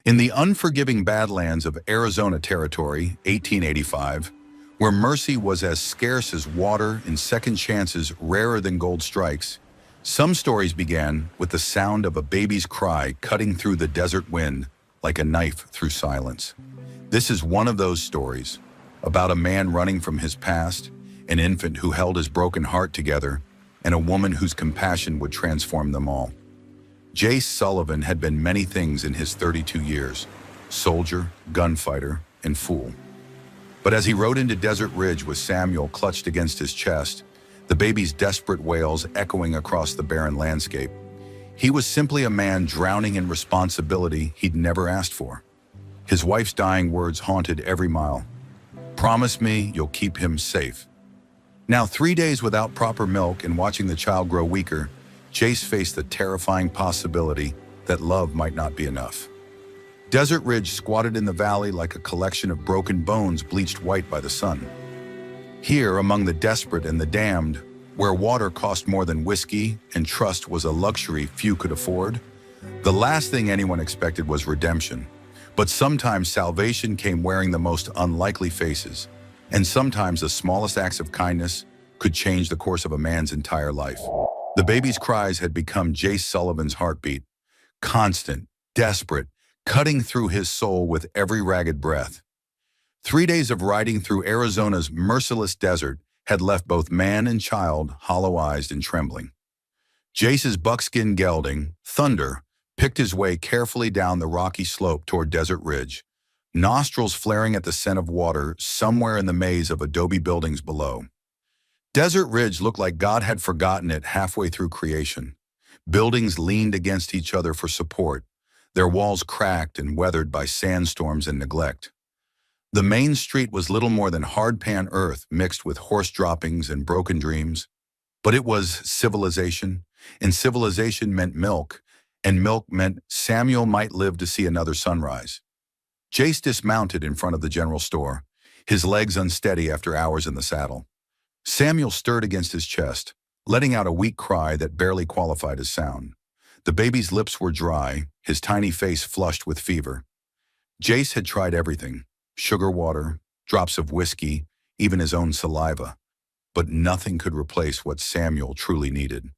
In the unforgiving badlands of Arizona Territory, 1885, where mercy was as scarce as water and second chances rarer than gold strikes, some stories began with the sound of a baby's cry cutting through the desert wind like a knife through silence. This is one of those stories, about a man running from his past, an infant who held his broken heart together, and a woman whose compassion would transform them all. Jace Sullivan had been many things in his 32 years: soldier, gunfighter, and fool. But as he rode into Desert Ridge with Samuel clutched against his chest, the baby's desperate wails echoing across the barren landscape, he was simply a man drowning in responsibility he'd never asked for. His wife's dying words haunted every mile. "Promise me you'll keep him safe." Now, 3 days without proper milk and watching the child grow weaker, Jace faced the terrifying possibility that love might not be enough. Desert Ridge squatted in the valley like a collection of broken bones bleached white by the sun. Here, among the desperate and the damned, where water cost more than whiskey and trust was a luxury few could afford, the last thing anyone expected was redemption. But sometimes salvation came wearing the most unlikely faces, and sometimes the smallest acts of kindness could change the course of a man's entire life. The baby's cries had become Jace Sullivan's heartbeat, constant, desperate, cutting through his soul with every ragged breath. 3 days of riding through Arizona's merciless desert had left both man and child hollow-eyed and trembling. Jace's buckskin gelding, Thunder, picked his way carefully down the rocky slope toward Desert Ridge, nostrils flaring at the scent of water somewhere in the maze of adobe buildings below. Desert Ridge looked like God had forgotten it halfway through creation. Buildings leaned against each other for support, their walls cracked and weathered by sandstorms and neglect. The main street was little more than hardpan earth mixed with horse droppings and broken dreams. But it was civilization, and civilization meant milk, and milk meant Samuel might live to see another sunrise. Jace dismounted in front of the general store, his legs unsteady after hours in the saddle. Samuel stirred against his chest, letting out a weak cry that barely qualified as sound. The baby's lips were dry, his tiny face flushed with fever. Jace had tried everything: sugar water, drops of whiskey, even his own saliva. But nothing could replace what Samuel truly needed.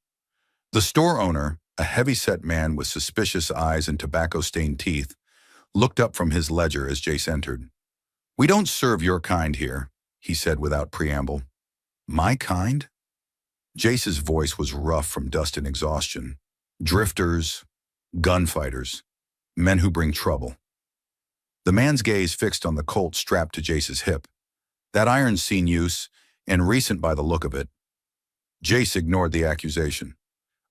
The store owner, a heavy-set man with suspicious eyes and tobacco-stained teeth, looked up from his ledger as Jace entered. "We don't serve your kind here," he said without preamble. "My kind?" Jace's voice was rough from dust and exhaustion. "Drifters, gunfighters, men who bring trouble." The man's gaze fixed on the Colt strapped to Jace's hip. That iron's seen use, and recent by the look of it. Jace ignored the accusation.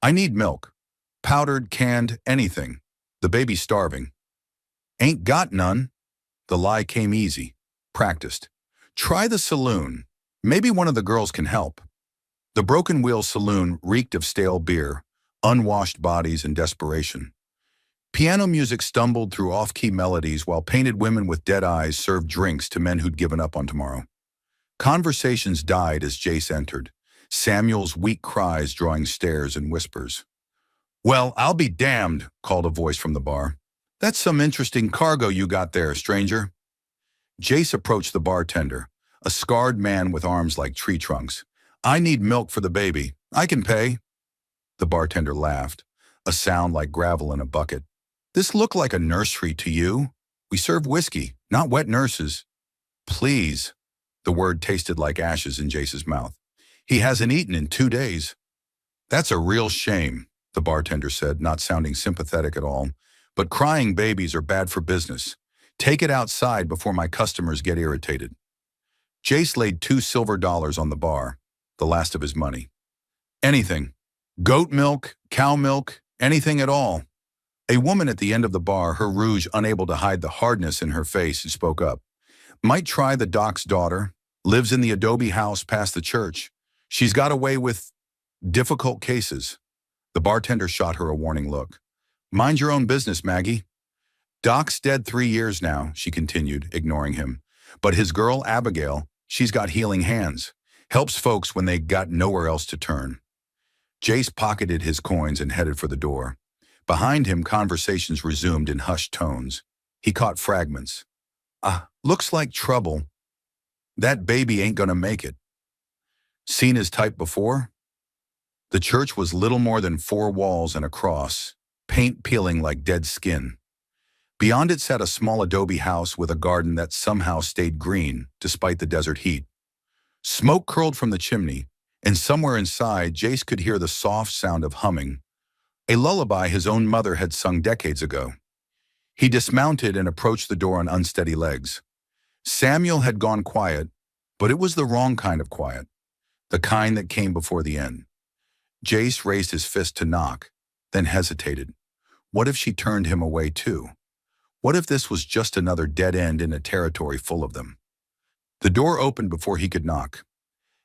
"I need milk. Powdered, canned, anything. The baby's starving." "Ain't got none." The lie came easy, practiced. "Try the saloon. Maybe one of the girls can help." The Broken Wheel Saloon reeked of stale beer, unwashed bodies, and desperation. Piano music stumbled through off-key melodies while painted women with dead eyes served drinks to men who'd given up on tomorrow. Conversations died as Jace entered, Samuel's weak cries drawing stares and whispers. "Well, I'll be damned," called a voice from the bar. "That's some interesting cargo you got there, stranger." Jace approached the bartender, a scarred man with arms like tree trunks. "I need milk for the baby. I can pay." The bartender laughed, a sound like gravel in a bucket. "This looked like a nursery to you. We serve whiskey, not wet nurses." "Please." The word tasted like ashes in Jace's mouth. "He hasn't eaten in 2 days." "That's a real shame," the bartender said, not sounding sympathetic at all. "But crying babies are bad for business. Take it outside before my customers get irritated." Jace laid $2 silver on the bar, the last of his money. "Anything. Goat milk, cow milk, anything at all." A woman at the end of the bar, her rouge unable to hide the hardness in her face, spoke up. "Might try the doc's daughter. Lives in the adobe house past the church. She's got away with difficult cases." The bartender shot her a warning look. "Mind your own business, Maggie." "Doc's dead 3 years now," she continued, ignoring him. "But his girl, Abigail, she's got healing hands. Helps folks when they got nowhere else to turn." Jace pocketed his coins and headed for the door. Behind him, conversations resumed in hushed tones. He caught fragments. Ah, looks like trouble. That baby ain't gonna make it. Seen his type before? The church was little more than four walls and a cross, paint peeling like dead skin. Beyond it sat a small adobe house with a garden that somehow stayed green despite the desert heat. Smoke curled from the chimney, and somewhere inside, Jace could hear the soft sound of humming, a lullaby his own mother had sung decades ago. He dismounted and approached the door on unsteady legs. Samuel had gone quiet, but it was the wrong kind of quiet, the kind that came before the end. Jace raised his fist to knock, then hesitated. What if she turned him away too? What if this was just another dead end in a territory full of them? The door opened before he could knock.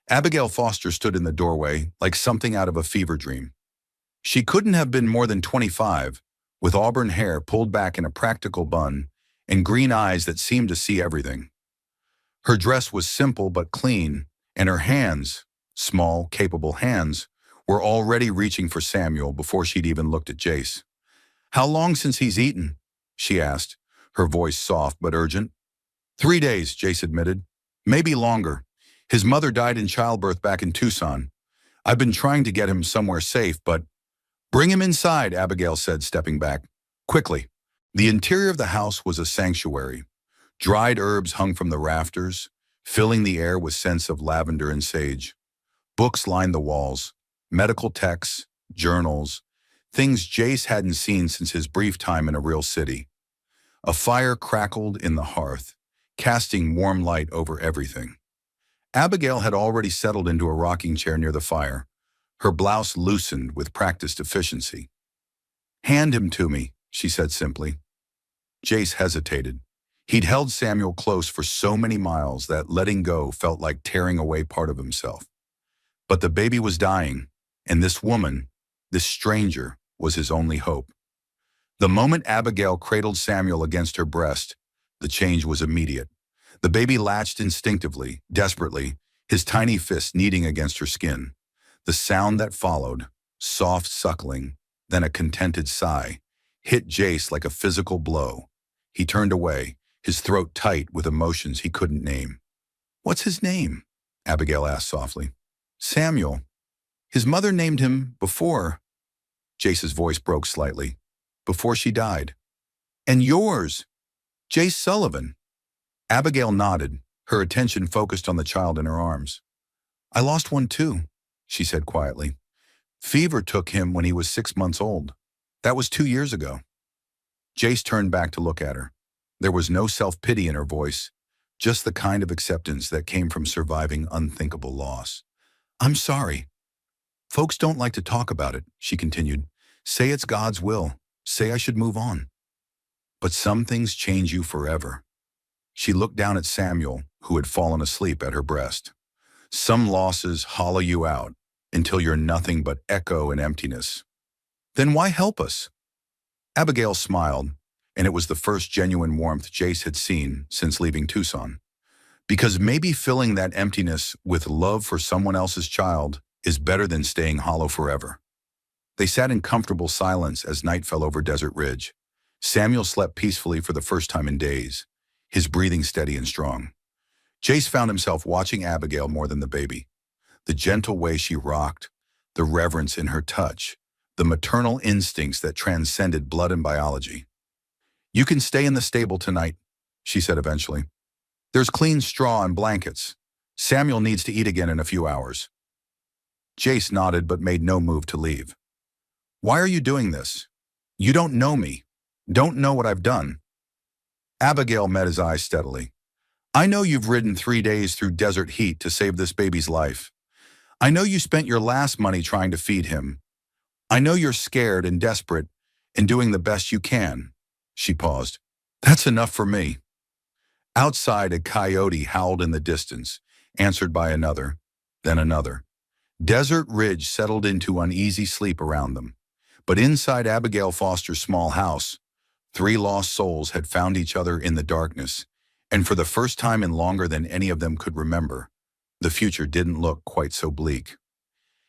Abigail Foster stood in the doorway like something out of a fever dream. She couldn't have been more than 25, with auburn hair pulled back in a practical bun and green eyes that seemed to see everything. Her dress was simple but clean, and her hands, small, capable hands, were already reaching for Samuel before she'd even looked at Jace. "How long since he's eaten?" she asked, her voice soft but urgent. 3 days, Jace admitted. Maybe longer. His mother died in childbirth back in Tucson. I've been trying to get him somewhere safe, but... Bring him inside, Abigail said, stepping back. Quickly. The interior of the house was a sanctuary. Dried herbs hung from the rafters, filling the air with scents of lavender and sage. Books lined the walls, medical texts, journals, things Jace hadn't seen since his brief time in a real city. A fire crackled in the hearth, casting warm light over everything. Abigail had already settled into a rocking chair near the fire, her blouse loosened with practiced efficiency. "Hand him to me," she said simply. Jace hesitated. He'd held Samuel close for so many miles that letting go felt like tearing away part of himself. But the baby was dying, and this woman, this stranger, was his only hope. The moment Abigail cradled Samuel against her breast, the change was immediate. The baby latched instinctively, desperately, his tiny fist kneading against her skin. The sound that followed, soft suckling, then a contented sigh, hit Jace like a physical blow. He turned away, his throat tight with emotions he couldn't name. "What's his name?" Abigail asked softly. "Samuel. His mother named him before." Jace's voice broke slightly. "Before she died." "And yours? Jace Sullivan." Abigail nodded, her attention focused on the child in her arms. "I lost one too," she said quietly. "Fever took him when he was 6 months old. That was 2 years ago." Jace turned back to look at her. There was no self-pity in her voice, just the kind of acceptance that came from surviving unthinkable loss. "I'm sorry. Folks don't like to talk about it," she continued. "Say it's God's will. Say I should move on. But some things change you forever." She looked down at Samuel, who had fallen asleep at her breast. "Some losses hollow you out until you're nothing but echo and emptiness. Then why help us?" Abigail smiled, and it was the first genuine warmth Jace had seen since leaving Tucson. "Because maybe filling that emptiness with love for someone else's child is better than staying hollow forever." They sat in comfortable silence as night fell over Desert Ridge. Samuel slept peacefully for the first time in days, his breathing steady and strong. Jace found himself watching Abigail more than the baby. The gentle way she rocked, the reverence in her touch, the maternal instincts that transcended blood and biology. "You can stay in the stable tonight," she said eventually. "There's clean straw and blankets. Samuel needs to eat again in a few hours." Jace nodded but made no move to leave. "Why are you doing this? You don't know me, don't know what I've done." Abigail met his eyes steadily. "I know you've ridden 3 days through desert heat to save this baby's life. I know you spent your last money trying to feed him. I know you're scared and desperate and doing the best you can." She paused. "That's enough for me." Outside, a coyote howled in the distance, answered by another, then another. Desert Ridge settled into uneasy sleep around them. But inside Abigail Foster's small house, 3 lost souls had found each other in the darkness, and for the first time in longer than any of them could remember, the future didn't look quite so bleak.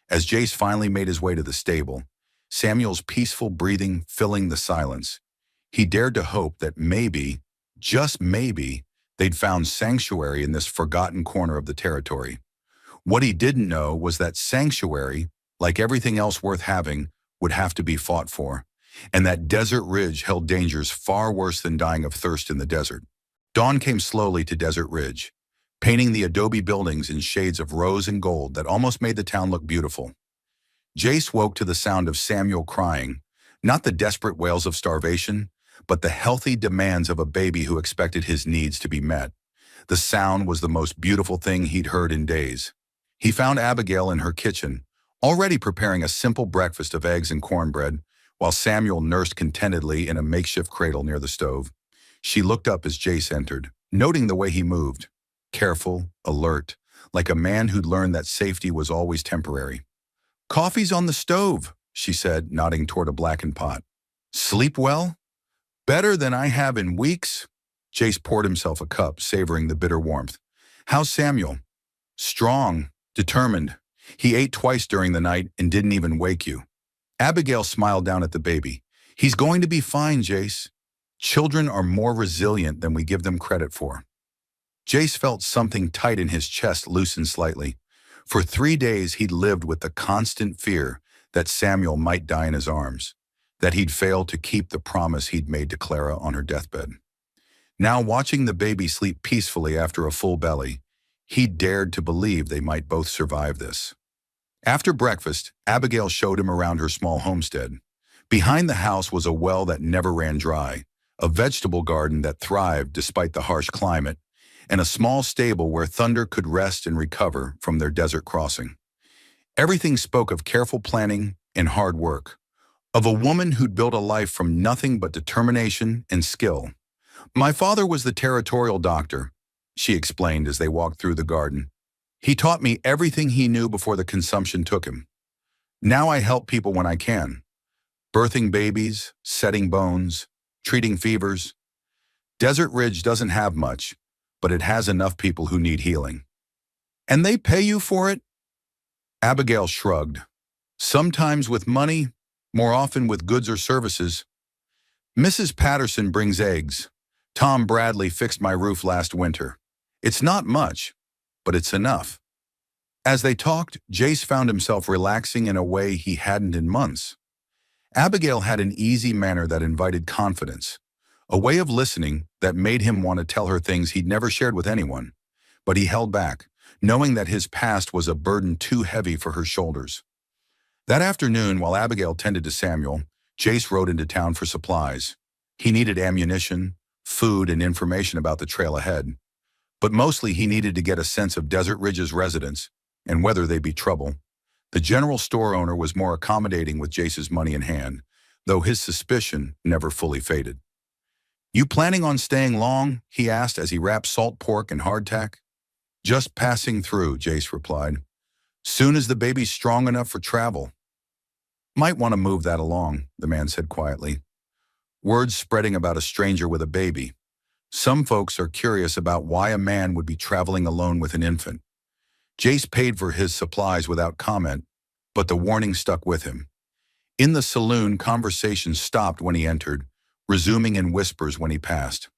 As Jace finally made his way to the stable, Samuel's peaceful breathing filling the silence, He dared to hope that maybe, just maybe, they'd found sanctuary in this forgotten corner of the territory. What he didn't know was that sanctuary, like everything else worth having, would have to be fought for, and that Desert Ridge held dangers far worse than dying of thirst in the desert. Dawn came slowly to Desert Ridge, painting the adobe buildings in shades of rose and gold that almost made the town look beautiful. Jace woke to the sound of Samuel crying, not the desperate wails of starvation, but the healthy demands of a baby who expected his needs to be met. The sound was the most beautiful thing he'd heard in days. He found Abigail in her kitchen, already preparing a simple breakfast of eggs and cornbread, while Samuel nursed contentedly in a makeshift cradle near the stove. She looked up as Jace entered, noting the way he moved, careful, alert, like a man who'd learned that safety was always temporary. "Coffee's on the stove," she said, nodding toward a blackened pot. "Sleep well?" "Better than I have in weeks." Jace poured himself a cup, savoring the bitter warmth. "How's Samuel?" "Strong, determined. He ate twice during the night and didn't even wake you." Abigail smiled down at the baby. "He's going to be fine, Jace. Children are more resilient than we give them credit for." Jace felt something tight in his chest loosen slightly. For 3 days he'd lived with the constant fear that Samuel might die in his arms, that he'd failed to keep the promise he'd made to Clara on her deathbed. Now, watching the baby sleep peacefully after a full belly, he dared to believe they might both survive this. After breakfast, Abigail showed him around her small homestead. Behind the house was a well that never ran dry, a vegetable garden that thrived despite the harsh climate, and a small stable where Thunder could rest and recover from their desert crossing. Everything spoke of careful planning and hard work, of a woman who'd built a life from nothing but determination and skill. "My father was the territorial doctor," she explained as they walked through the garden. "He taught me everything he knew before the consumption took him. Now I help people when I can. Birthing babies, setting bones, treating fevers. Desert Ridge doesn't have much, but it has enough people who need healing." "And they pay you for it?" Abigail shrugged. "Sometimes with money, more often with goods or services. Mrs. Patterson brings eggs. Tom Bradley fixed my roof last winter. It's not much, but it's enough." As they talked, Jace found himself relaxing in a way he hadn't in months. Abigail had an easy manner that invited confidence, a way of listening that made him want to tell her things he'd never shared with anyone. But he held back, knowing that his past was a burden too heavy for her shoulders. That afternoon, while Abigail tended to Samuel, Jace rode into town for supplies. He needed ammunition, food, and information about the trail ahead. But mostly he needed to get a sense of Desert Ridge's residents and whether they'd be trouble. The general store owner was more accommodating with Jace's money in hand, though his suspicion never fully faded. "You planning on staying long?" he asked as he wrapped salt pork and hardtack. "Just passing through," Jace replied. "Soon as the baby's strong enough for travel." "Might want to move that along," the man said quietly. Words spreading about a stranger with a baby. Some folks are curious about why a man would be traveling alone with an infant. Jace paid for his supplies without comment, but the warning stuck with him. In the saloon, conversation stopped when he entered, resuming in whispers when he passed.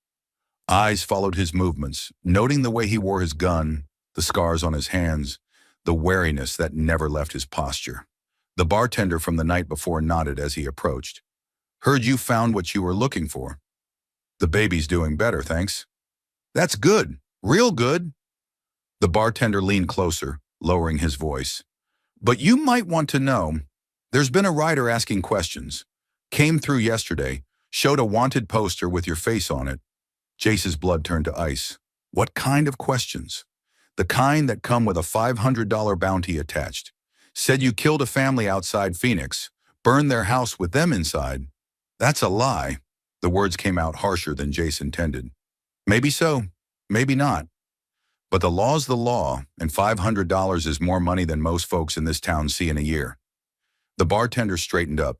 Eyes followed his movements, noting the way he wore his gun, the scars on his hands, the wariness that never left his posture. The bartender from the night before nodded as he approached. "Heard you found what you were looking for." "The baby's doing better, thanks." "That's good, real good." The bartender leaned closer, lowering his voice. "But you might want to know, there's been a writer asking questions. Came through yesterday, showed a wanted poster with your face on it." Jace's blood turned to ice. "What kind of questions?" "The kind that come with a $500 bounty attached. Said you killed a family outside Phoenix, burned their house with them inside." "That's a lie." The words came out harsher than Jace intended. "Maybe so, maybe not. But the law's the law, and $500 is more money than most folks in this town see in a year." The bartender straightened up.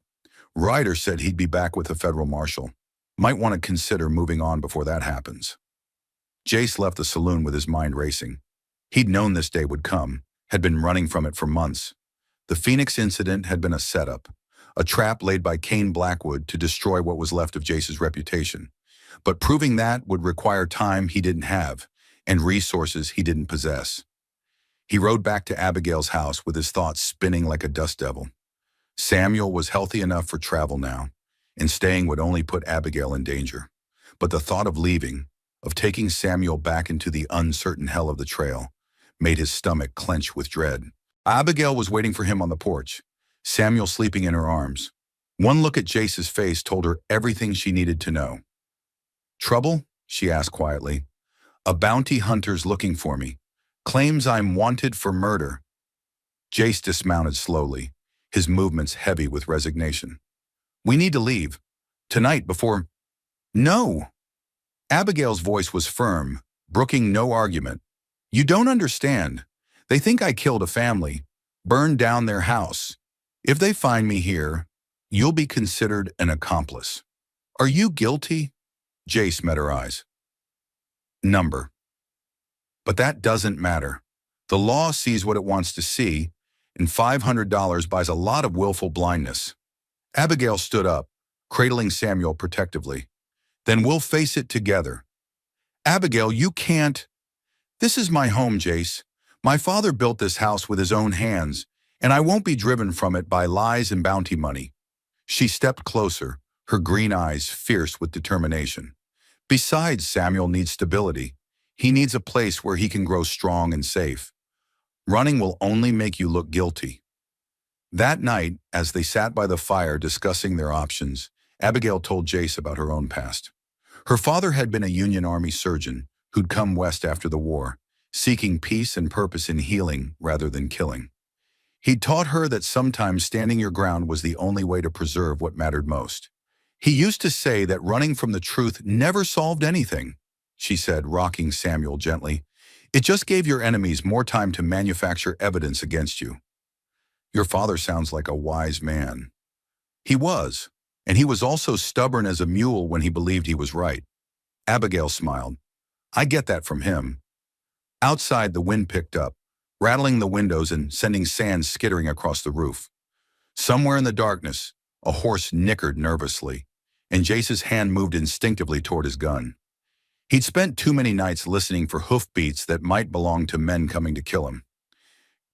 "Ryder said he'd be back with the federal marshal. Might want to consider moving on before that happens." Jace left the saloon with his mind racing. He'd known this day would come, had been running from it for months. The Phoenix incident had been a setup, a trap laid by Cain Blackwood to destroy what was left of Jace's reputation. But proving that would require time he didn't have and resources he didn't possess. He rode back to Abigail's house with his thoughts spinning like a dust devil. Samuel was healthy enough for travel now, and staying would only put Abigail in danger. But the thought of leaving, of taking Samuel back into the uncertain hell of the trail, made his stomach clench with dread. Abigail was waiting for him on the porch, Samuel sleeping in her arms. One look at Jace's face told her everything she needed to know. "Trouble?" she asked quietly. "A bounty hunter's looking for me. Claims I'm wanted for murder." Jace dismounted slowly, his movements heavy with resignation. "We need to leave. Tonight before—" "No!" Abigail's voice was firm, brooking no argument. "You don't understand. They think I killed a family, burned down their house. If they find me here, you'll be considered an accomplice. Are you guilty?" Jace met her eyes. "Number. But that doesn't matter. The law sees what it wants to see, and $500 buys a lot of willful blindness." Abigail stood up, cradling Samuel protectively. "Then we'll face it together." "Abigail, you can't—" "This is my home, Jace. My father built this house with his own hands, and I won't be driven from it by lies and bounty money." She stepped closer, her green eyes fierce with determination. "Besides, Samuel needs stability. He needs a place where he can grow strong and safe. Running will only make you look guilty." That night, as they sat by the fire discussing their options, Abigail told Jace about her own past. Her father had been a Union Army surgeon who'd come west after the war, seeking peace and purpose in healing rather than killing. He'd taught her that sometimes standing your ground was the only way to preserve what mattered most. "He used to say that running from the truth never solved anything," she said, rocking Samuel gently. "It just gave your enemies more time to manufacture evidence against you." "Your father sounds like a wise man." "He was, and he was also stubborn as a mule when he believed he was right." Abigail smiled. "I get that from him." Outside, the wind picked up, rattling the windows and sending sand skittering across the roof. Somewhere in the darkness, a horse nickered nervously, and Jace's hand moved instinctively toward his gun. He'd spent too many nights listening for hoofbeats that might belong to men coming to kill him.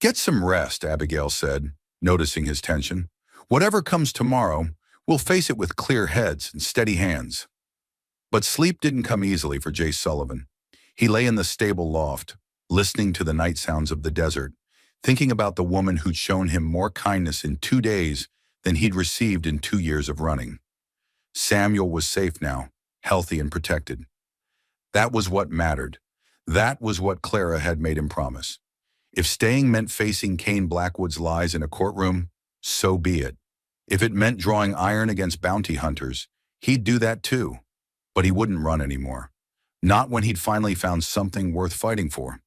"Get some rest," Abigail said, noticing his tension. "Whatever comes tomorrow, we'll face it with clear heads and steady hands." But sleep didn't come easily for Jace Sullivan. He lay in the stable loft, listening to the night sounds of the desert, thinking about the woman who'd shown him more kindness in 2 days than he'd received in 2 years of running. Samuel was safe now, healthy and protected. That was what mattered. That was what Clara had made him promise. If staying meant facing Cain Blackwood's lies in a courtroom, so be it. If it meant drawing iron against bounty hunters, he'd do that too. But he wouldn't run anymore. Not when he'd finally found something worth fighting for.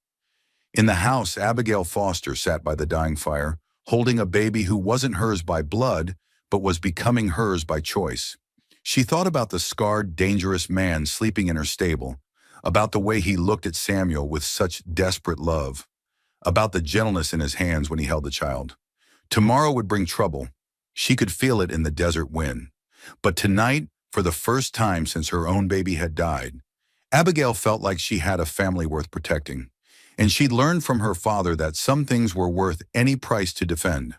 In the house, Abigail Foster sat by the dying fire, holding a baby who wasn't hers by blood, but was becoming hers by choice. She thought about the scarred, dangerous man sleeping in her stable, about the way he looked at Samuel with such desperate love, about the gentleness in his hands when he held the child. Tomorrow would bring trouble. She could feel it in the desert wind. But tonight, for the first time since her own baby had died, Abigail felt like she had a family worth protecting, and she'd learned from her father that some things were worth any price to defend.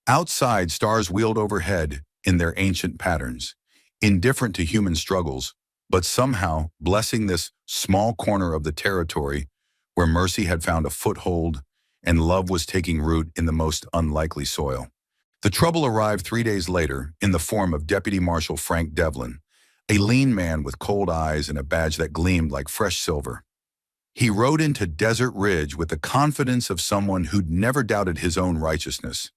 Outside, stars wheeled overhead in their ancient patterns, indifferent to human struggles, but somehow blessing this small corner of the territory where mercy had found a foothold and love was taking root in the most unlikely soil. The trouble arrived 3 days later in the form of Deputy Marshal Frank Devlin, a lean man with cold eyes and a badge that gleamed like fresh silver. He rode into Desert Ridge with the confidence of someone who'd never doubted his own righteousness,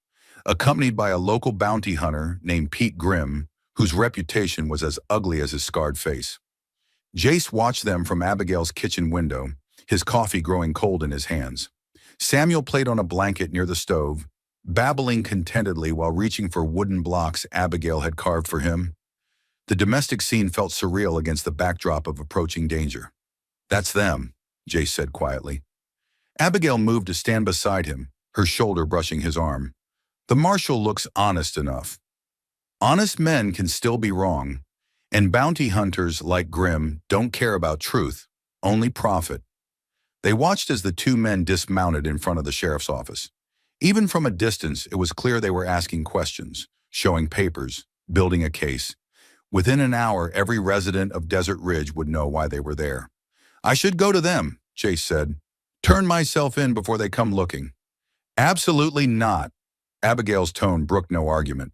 accompanied by a local bounty hunter named Pete Grimm, whose reputation was as ugly as his scarred face. Jace watched them from Abigail's kitchen window, his coffee growing cold in his hands. Samuel played on a blanket near the stove, babbling contentedly while reaching for wooden blocks Abigail had carved for him. The domestic scene felt surreal against the backdrop of approaching danger. "That's them," Jace said quietly. Abigail moved to stand beside him, her shoulder brushing his arm. "The marshal looks honest enough." Honest men can still be wrong, and bounty hunters like Grimm don't care about truth, only profit. They watched as the two men dismounted in front of the sheriff's office. Even from a distance, it was clear they were asking questions, showing papers, building a case. Within an hour, every resident of Desert Ridge would know why they were there. "I should go to them," Chase said. "Turn myself in before they come looking." "Absolutely not." Abigail's tone brooked no argument.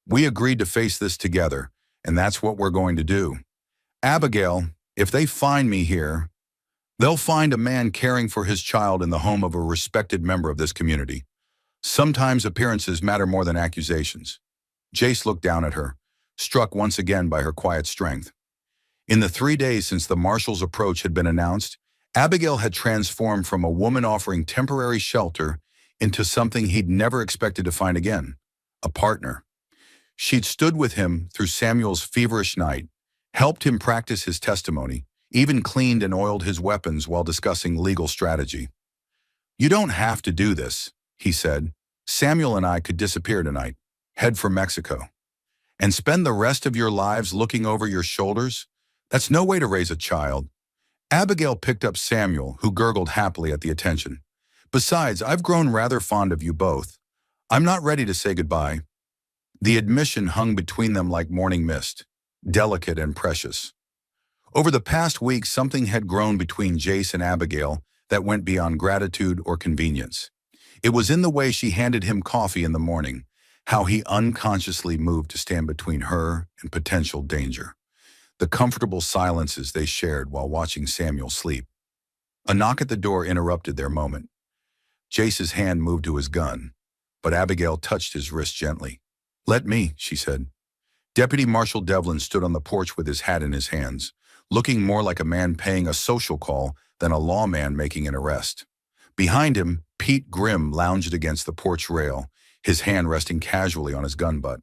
"We agreed to face this together, and that's what we're going to do. Abigail, if they find me here, they'll find a man caring for his child in the home of a respected member of this community. Sometimes appearances matter more than accusations." Jace looked down at her, struck once again by her quiet strength. In the 3 days since the marshal's approach had been announced, Abigail had transformed from a woman offering temporary shelter into something he'd never expected to find again, a partner. She'd stood with him through Samuel's feverish night, helped him practice his testimony, even cleaned and oiled his weapons while discussing legal strategy. "You don't have to do this," he said. "Samuel and I could disappear tonight, head for Mexico, and spend the rest of your lives looking over your shoulders. That's no way to raise a child." Abigail picked up Samuel, who gurgled happily at the attention. "Besides, I've grown rather fond of you both. I'm not ready to say goodbye." The admission hung between them like morning mist, delicate and precious. Over the past week, something had grown between Jace and Abigail that went beyond gratitude or convenience. It was in the way she handed him coffee in the morning, how he unconsciously moved to stand between her and potential danger. The comfortable silences they shared while watching Samuel sleep. A knock at the door interrupted their moment. Jace's hand moved to his gun, but Abigail touched his wrist gently. "Let me," she said. Deputy Marshal Devlin stood on the porch with his hat in his hands, looking more like a man paying a social call than a lawman making an arrest. Behind him, Pete Grimm lounged against the porch rail, his hand resting casually on his gun butt.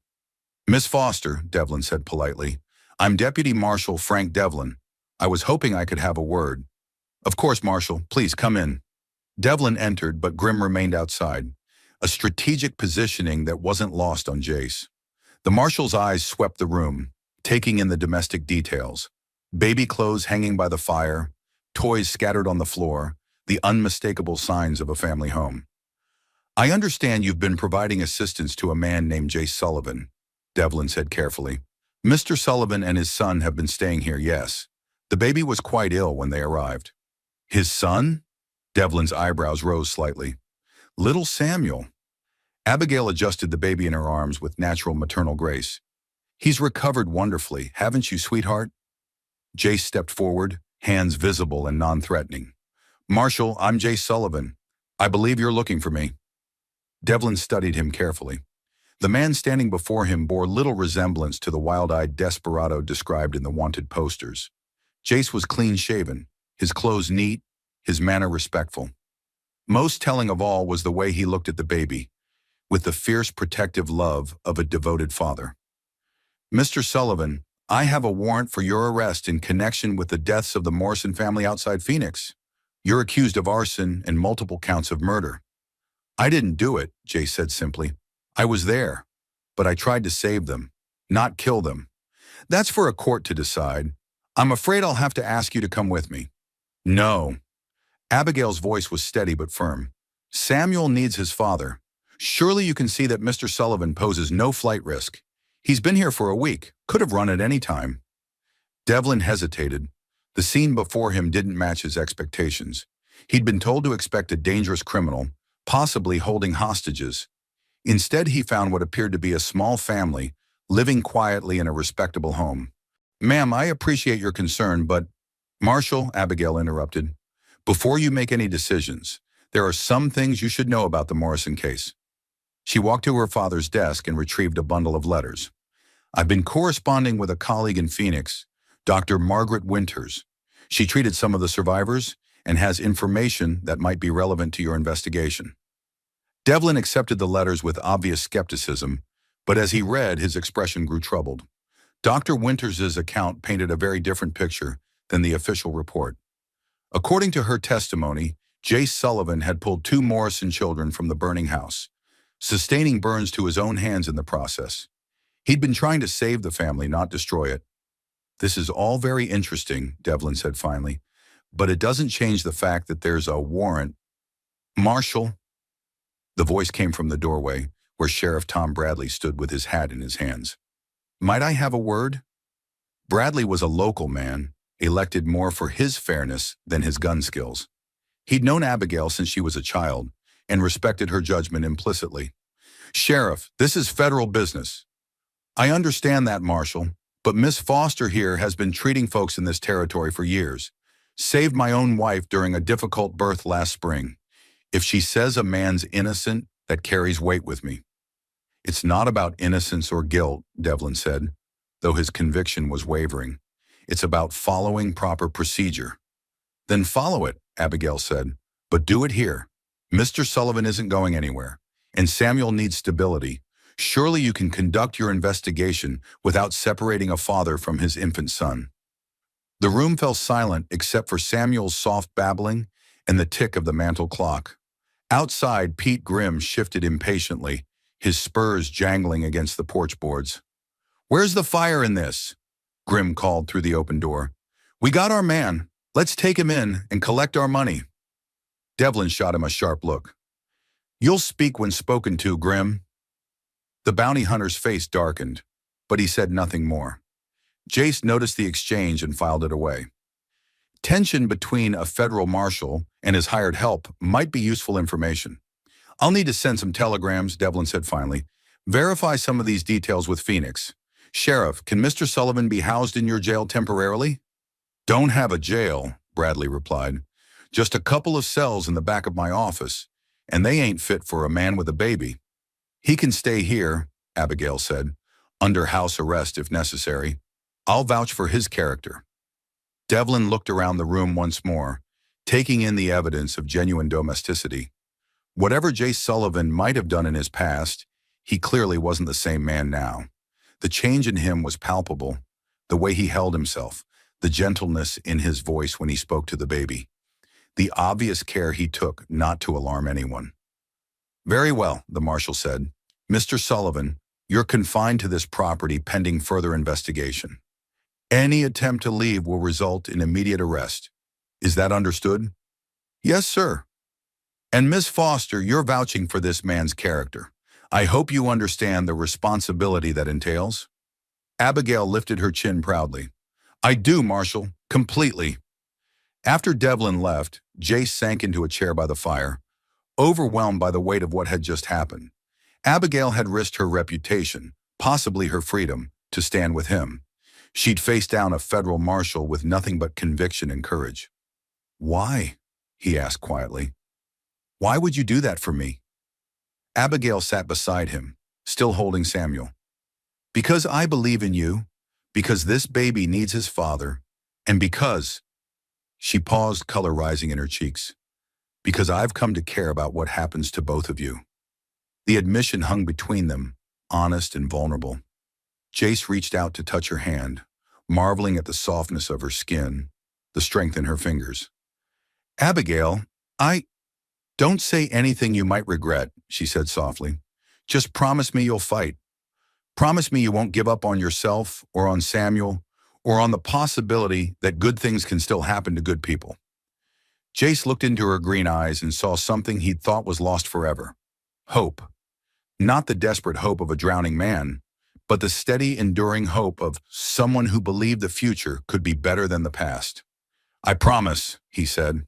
"Miss Foster," Devlin said politely, "I'm Deputy Marshal Frank Devlin. I was hoping I could have a word." "Of course, Marshal. Please come in." Devlin entered, but Grimm remained outside, a strategic positioning that wasn't lost on Jace. The Marshal's eyes swept the room, taking in the domestic details. Baby clothes hanging by the fire, toys scattered on the floor, the unmistakable signs of a family home. "I understand you've been providing assistance to a man named Jace Sullivan," Devlin said carefully. "Mr. Sullivan and his son have been staying here, yes. The baby was quite ill when they arrived." "His son?" Devlin's eyebrows rose slightly. "Little Samuel." Abigail adjusted the baby in her arms with natural maternal grace. "He's recovered wonderfully, haven't you, sweetheart?" Jace stepped forward, hands visible and non-threatening. "Marshal, I'm Jace Sullivan. I believe you're looking for me." Devlin studied him carefully. The man standing before him bore little resemblance to the wild-eyed desperado described in the wanted posters. Jace was clean-shaven, his clothes neat, his manner respectful. Most telling of all was the way he looked at the baby, with the fierce protective love of a devoted father. "Mr. Sullivan, I have a warrant for your arrest in connection with the deaths of the Morrison family outside Phoenix. You're accused of arson and multiple counts of murder." "I didn't do it," Jace said simply. "I was there, but I tried to save them, not kill them. That's for a court to decide. I'm afraid I'll have to ask you to come with me." "No." Abigail's voice was steady but firm. "Samuel needs his father. Surely you can see that Mr. Sullivan poses no flight risk. He's been here for a week, could have run at any time." Devlin hesitated. The scene before him didn't match his expectations. He'd been told to expect a dangerous criminal, possibly holding hostages. Instead, he found what appeared to be a small family, living quietly in a respectable home. "Ma'am, I appreciate your concern, but—" "Marshal," Abigail interrupted, "before you make any decisions, there are some things you should know about the Morrison case." She walked to her father's desk and retrieved a bundle of letters. "I've been corresponding with a colleague in Phoenix, Dr. Margaret Winters. She treated some of the survivors and has information that might be relevant to your investigation." Devlin accepted the letters with obvious skepticism, but as he read, his expression grew troubled. Dr. Winters' account painted a very different picture than the official report. According to her testimony, Jace Sullivan had pulled 2 Morrison children from the burning house, sustaining burns to his own hands in the process. He'd been trying to save the family, not destroy it. This is all very interesting, Devlin said finally, but it doesn't change the fact that there's a warrant. Marshal, the voice came from the doorway, where Sheriff Tom Bradley stood with his hat in his hands. Might I have a word? Bradley was a local man, elected more for his fairness than his gun skills. He'd known Abigail since she was a child and respected her judgment implicitly. Sheriff, this is federal business. I understand that, Marshal, but Miss Foster here has been treating folks in this territory for years. Saved my own wife during a difficult birth last spring. If she says a man's innocent, that carries weight with me. It's not about innocence or guilt, Devlin said, though his conviction was wavering. It's about following proper procedure. Then follow it, Abigail said, but do it here. Mr. Sullivan isn't going anywhere, and Samuel needs stability. Surely you can conduct your investigation without separating a father from his infant son. The room fell silent except for Samuel's soft babbling and the tick of the mantel clock. Outside, Pete Grimm shifted impatiently, his spurs jangling against the porch boards. "Where's the fire in this?" Grimm called through the open door. "We got our man. Let's take him in and collect our money." Devlin shot him a sharp look. "You'll speak when spoken to, Grimm." The bounty hunter's face darkened, but he said nothing more. Jace noticed the exchange and filed it away. Tension between a federal marshal and his hired help might be useful information. "I'll need to send some telegrams," Devlin said finally. "Verify some of these details with Phoenix. Sheriff, can Mr. Sullivan be housed in your jail temporarily?" "Don't have a jail," Bradley replied. "Just a couple of cells in the back of my office, and they ain't fit for a man with a baby." "He can stay here," Abigail said, "under house arrest if necessary. I'll vouch for his character." Devlin looked around the room once more, taking in the evidence of genuine domesticity. Whatever Jace Sullivan might have done in his past, he clearly wasn't the same man now. The change in him was palpable, the way he held himself, the gentleness in his voice when he spoke to the baby, the obvious care he took not to alarm anyone. "Very well," the marshal said. "Mr. Sullivan, you're confined to this property pending further investigation. Any attempt to leave will result in immediate arrest. Is that understood?" "Yes, sir." "And Miss Foster, you're vouching for this man's character. I hope you understand the responsibility that entails." Abigail lifted her chin proudly. "I do, Marshal, completely." After Devlin left, Jace sank into a chair by the fire, overwhelmed by the weight of what had just happened. Abigail had risked her reputation, possibly her freedom, to stand with him. She'd faced down a federal marshal with nothing but conviction and courage. "Why?" he asked quietly. "Why would you do that for me?" Abigail sat beside him, still holding Samuel. "Because I believe in you, because this baby needs his father, and because—" She paused, color rising in her cheeks. "Because I've come to care about what happens to both of you." The admission hung between them, honest and vulnerable. Jace reached out to touch her hand, marveling at the softness of her skin, the strength in her fingers. "Abigail, don't say anything you might regret," she said softly. "Just promise me you'll fight. Promise me you won't give up on yourself or on Samuel or on the possibility that good things can still happen to good people." Jace looked into her green eyes and saw something he'd thought was lost forever. Hope. Not the desperate hope of a drowning man, but the steady, enduring hope of someone who believed the future could be better than the past. "I promise," he said.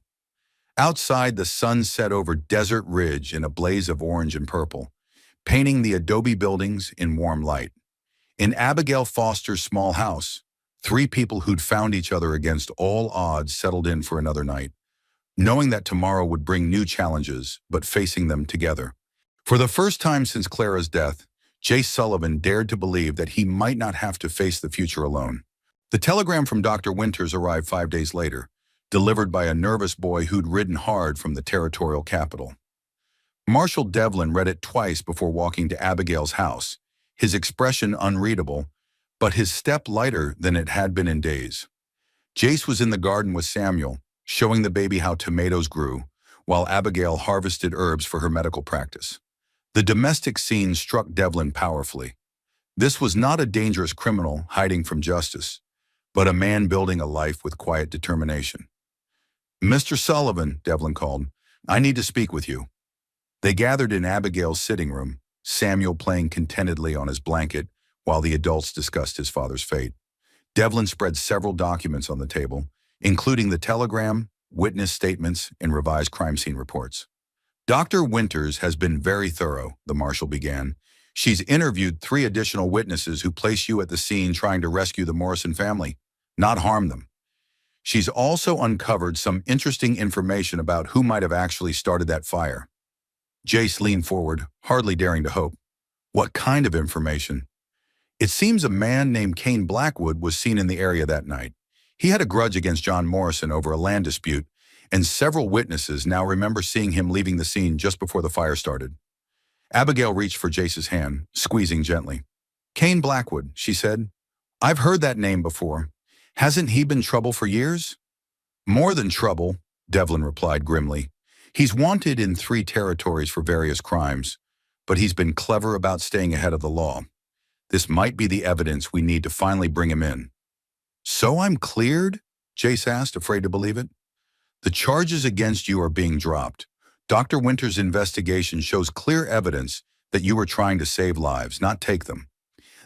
Outside, the sun set over Desert Ridge in a blaze of orange and purple, painting the adobe buildings in warm light. In Abigail Foster's small house, three people who'd found each other against all odds settled in for another night, knowing that tomorrow would bring new challenges, but facing them together. For the first time since Clara's death, Jace Sullivan dared to believe that he might not have to face the future alone. The telegram from Dr. Winters arrived 5 days later, delivered by a nervous boy who'd ridden hard from the territorial capital. Marshal Devlin read it twice before walking to Abigail's house, his expression unreadable, but his step lighter than it had been in days. Jace was in the garden with Samuel, showing the baby how tomatoes grew, while Abigail harvested herbs for her medical practice. The domestic scene struck Devlin powerfully. This was not a dangerous criminal hiding from justice, but a man building a life with quiet determination. "Mr. Sullivan," Devlin called, "I need to speak with you." They gathered in Abigail's sitting room, Samuel playing contentedly on his blanket while the adults discussed his father's fate. Devlin spread several documents on the table, including the telegram, witness statements, and revised crime scene reports. "Dr. Winters has been very thorough," the marshal began. "She's interviewed 3 additional witnesses who place you at the scene trying to rescue the Morrison family, not harm them. She's also uncovered some interesting information about who might have actually started that fire." Jace leaned forward, hardly daring to hope. "What kind of information?" "It seems a man named Kane Blackwood was seen in the area that night. He had a grudge against John Morrison over a land dispute, and several witnesses now remember seeing him leaving the scene just before the fire started." Abigail reached for Jace's hand, squeezing gently. "Kane Blackwood," she said. "I've heard that name before. Hasn't he been trouble for years?" "More than trouble," Devlin replied grimly. "He's wanted in 3 territories for various crimes, but he's been clever about staying ahead of the law. This might be the evidence we need to finally bring him in." "So I'm cleared?" Jace asked, afraid to believe it. "The charges against you are being dropped. Dr. Winter's investigation shows clear evidence that you were trying to save lives, not take them.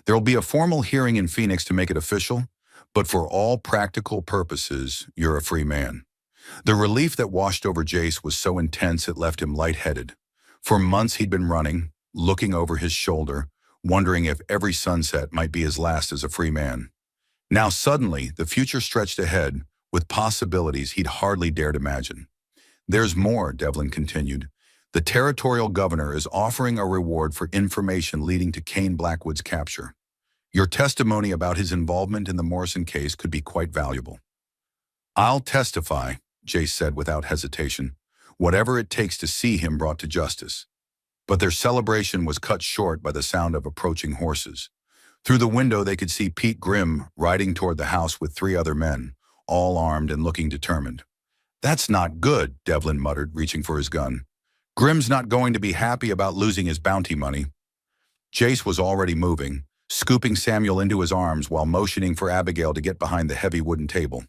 There will be a formal hearing in Phoenix to make it official, but for all practical purposes, you're a free man." The relief that washed over Jace was so intense it left him lightheaded. For months he'd been running, looking over his shoulder, wondering if every sunset might be his last as a free man. Now suddenly, the future stretched ahead with possibilities he'd hardly dared imagine. "There's more," Devlin continued. "The territorial governor is offering a reward for information leading to Kane Blackwood's capture. Your testimony about his involvement in the Morrison case could be quite valuable." "I'll testify," Jace said without hesitation, "whatever it takes to see him brought to justice." But their celebration was cut short by the sound of approaching horses. Through the window they could see Pete Grimm riding toward the house with 3 other men, all armed and looking determined. "That's not good," Devlin muttered, reaching for his gun. "Grimm's not going to be happy about losing his bounty money." Jace was already moving, scooping Samuel into his arms while motioning for Abigail to get behind the heavy wooden table.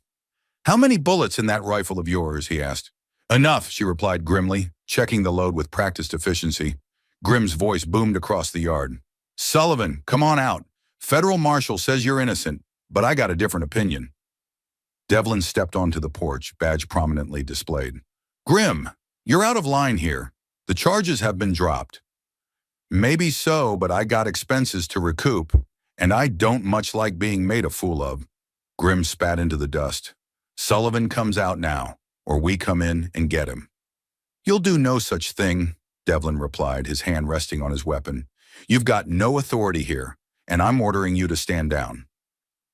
"How many bullets in that rifle of yours?" he asked. "Enough," she replied grimly, checking the load with practiced efficiency. Grimm's voice boomed across the yard. "Sullivan, come on out. Federal marshal says you're innocent, but I got a different opinion." Devlin stepped onto the porch, badge prominently displayed. "Grimm, you're out of line here. The charges have been dropped." "Maybe so, but I got expenses to recoup, and I don't much like being made a fool of." Grimm spat into the dust. "Sullivan comes out now, or we come in and get him." "You'll do no such thing," Devlin replied, his hand resting on his weapon. "You've got no authority here, and I'm ordering you to stand down."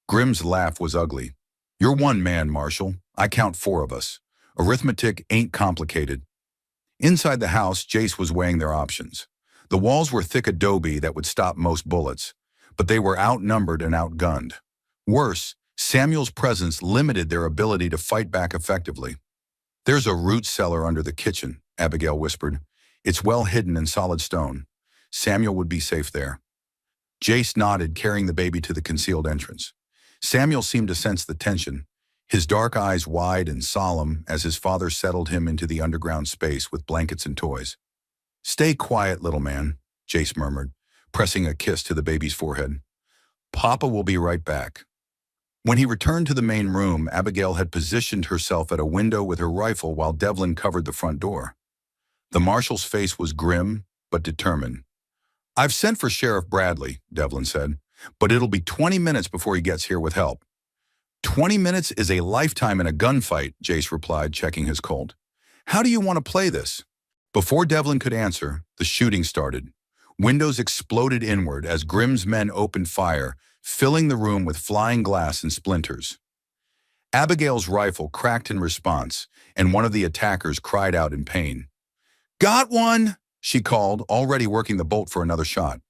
Grimm's laugh was ugly. "You're one man, Marshal. I count 4 of us. Arithmetic ain't complicated." Inside the house, Jace was weighing their options. The walls were thick adobe that would stop most bullets, but they were outnumbered and outgunned. Worse, Samuel's presence limited their ability to fight back effectively. "There's a root cellar under the kitchen," Abigail whispered. "It's well hidden in solid stone. Samuel would be safe there." Jace nodded, carrying the baby to the concealed entrance. Samuel seemed to sense the tension, his dark eyes wide and solemn as his father settled him into the underground space with blankets and toys. "Stay quiet, little man," Jace murmured, pressing a kiss to the baby's forehead. "Papa will be right back." When he returned to the main room, Abigail had positioned herself at a window with her rifle while Devlin covered the front door. The marshal's face was grim, but determined. "I've sent for Sheriff Bradley," Devlin said, "but it'll be 20 minutes before he gets here with help." 20 minutes is a lifetime in a gunfight," Jace replied, checking his Colt. "How do you want to play this?" Before Devlin could answer, the shooting started. Windows exploded inward as Grimm's men opened fire, filling the room with flying glass and splinters. Abigail's rifle cracked in response, and one of the attackers cried out in pain. "Got one!" she called, already working the bolt for another shot.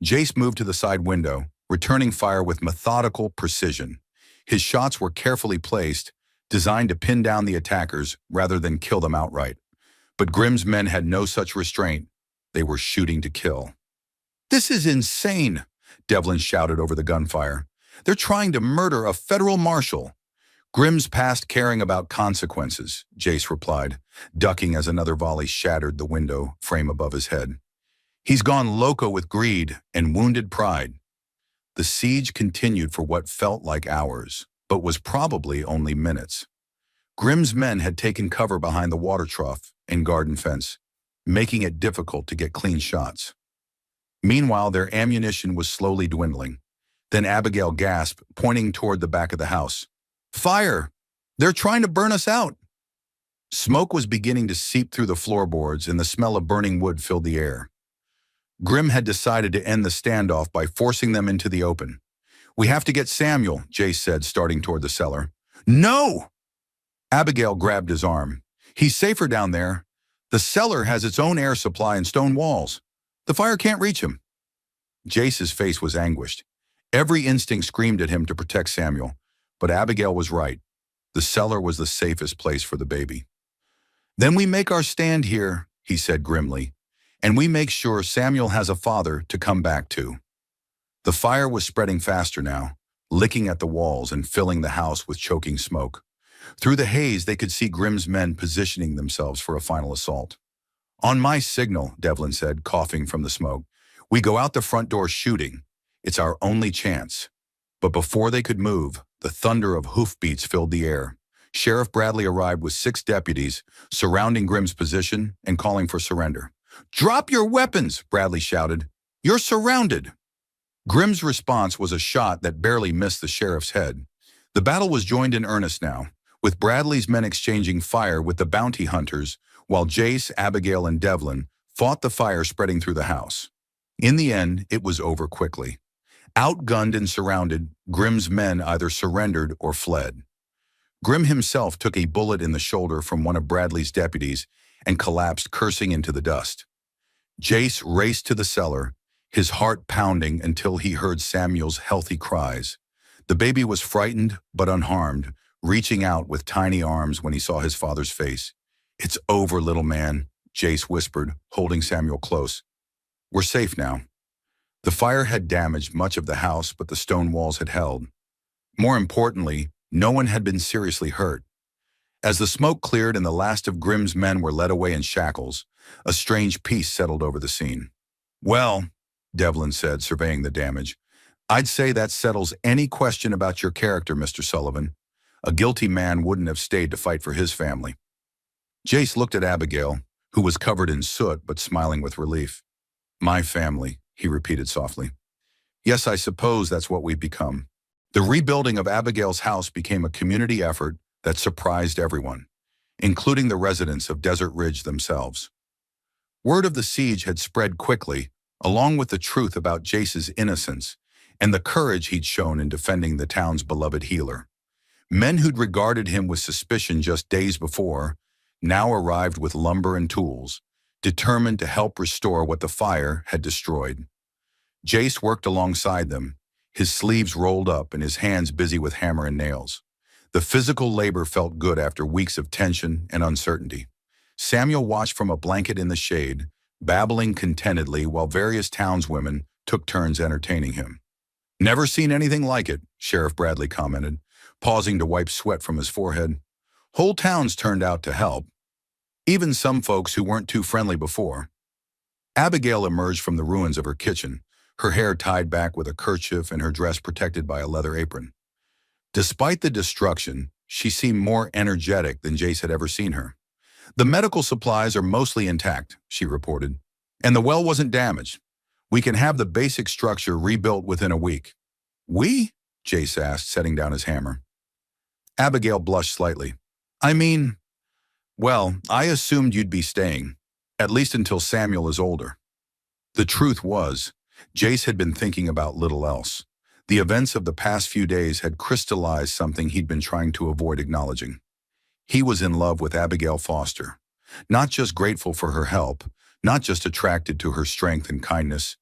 Jace moved to the side window, returning fire with methodical precision. His shots were carefully placed, designed to pin down the attackers rather than kill them outright. But Grimm's men had no such restraint. They were shooting to kill. "This is insane. Devlin shouted over the gunfire. "They're trying to murder a federal marshal." "Grimm's past caring about consequences," Jace replied, ducking as another volley shattered the window frame above his head. "He's gone loco with greed and wounded pride." The siege continued for what felt like hours, but was probably only minutes. Grimm's men had taken cover behind the water trough and garden fence, making it difficult to get clean shots. Meanwhile, their ammunition was slowly dwindling. Then Abigail gasped, pointing toward the back of the house. "Fire! They're trying to burn us out!" Smoke was beginning to seep through the floorboards, and the smell of burning wood filled the air. Grimm had decided to end the standoff by forcing them into the open. "We have to get Samuel," Jace said, starting toward the cellar. "No!" Abigail grabbed his arm. "He's safer down there. The cellar has its own air supply and stone walls. The fire can't reach him." Jace's face was anguished. Every instinct screamed at him to protect Samuel, but Abigail was right. The cellar was the safest place for the baby. "Then we make our stand here," he said grimly, "and we make sure Samuel has a father to come back to." The fire was spreading faster now, licking at the walls and filling the house with choking smoke. Through the haze, they could see Grimm's men positioning themselves for a final assault. "On my signal," Devlin said, coughing from the smoke, "we go out the front door shooting. It's our only chance." But before they could move, the thunder of hoofbeats filled the air. Sheriff Bradley arrived with 6 deputies, surrounding Grimm's position and calling for surrender. "Drop your weapons!" Bradley shouted. "You're surrounded!" Grimm's response was a shot that barely missed the sheriff's head. The battle was joined in earnest now, with Bradley's men exchanging fire with the bounty hunters, while Jace, Abigail, and Devlin fought the fire spreading through the house. In the end, it was over quickly. Outgunned and surrounded, Grimm's men either surrendered or fled. Grimm himself took a bullet in the shoulder from one of Bradley's deputies and collapsed, cursing into the dust. Jace raced to the cellar, his heart pounding until he heard Samuel's healthy cries. The baby was frightened but unharmed, reaching out with tiny arms when he saw his father's face. "It's over, little man," Jace whispered, holding Samuel close. "We're safe now." The fire had damaged much of the house, but the stone walls had held. More importantly, no one had been seriously hurt. As the smoke cleared and the last of Grimm's men were led away in shackles, a strange peace settled over the scene. "Well," Devlin said, surveying the damage, "I'd say that settles any question about your character, Mr. Sullivan. A guilty man wouldn't have stayed to fight for his family." Jace looked at Abigail, who was covered in soot but smiling with relief. "My family," he repeated softly. "Yes, I suppose that's what we've become." The rebuilding of Abigail's house became a community effort that surprised everyone, including the residents of Desert Ridge themselves. Word of the siege had spread quickly, along with the truth about Jace's innocence and the courage he'd shown in defending the town's beloved healer. Men who'd regarded him with suspicion just days before now arrived with lumber and tools, determined to help restore what the fire had destroyed. Jace worked alongside them, his sleeves rolled up and his hands busy with hammer and nails. The physical labor felt good after weeks of tension and uncertainty. Samuel watched from a blanket in the shade, babbling contentedly while various townswomen took turns entertaining him. "Never seen anything like it," Sheriff Bradley commented, pausing to wipe sweat from his forehead. "Whole towns turned out to help. Even some folks who weren't too friendly before." Abigail emerged from the ruins of her kitchen, her hair tied back with a kerchief and her dress protected by a leather apron. Despite the destruction, she seemed more energetic than Jace had ever seen her. "The medical supplies are mostly intact," she reported, "and the well wasn't damaged. We can have the basic structure rebuilt within a week." "We?" Jace asked, setting down his hammer. Abigail blushed slightly. Well, I assumed you'd be staying, at least until Samuel is older." The truth was, Jace had been thinking about little else. The events of the past few days had crystallized something he'd been trying to avoid acknowledging. He was in love with Abigail Foster, not just grateful for her help, not just attracted to her strength and kindness,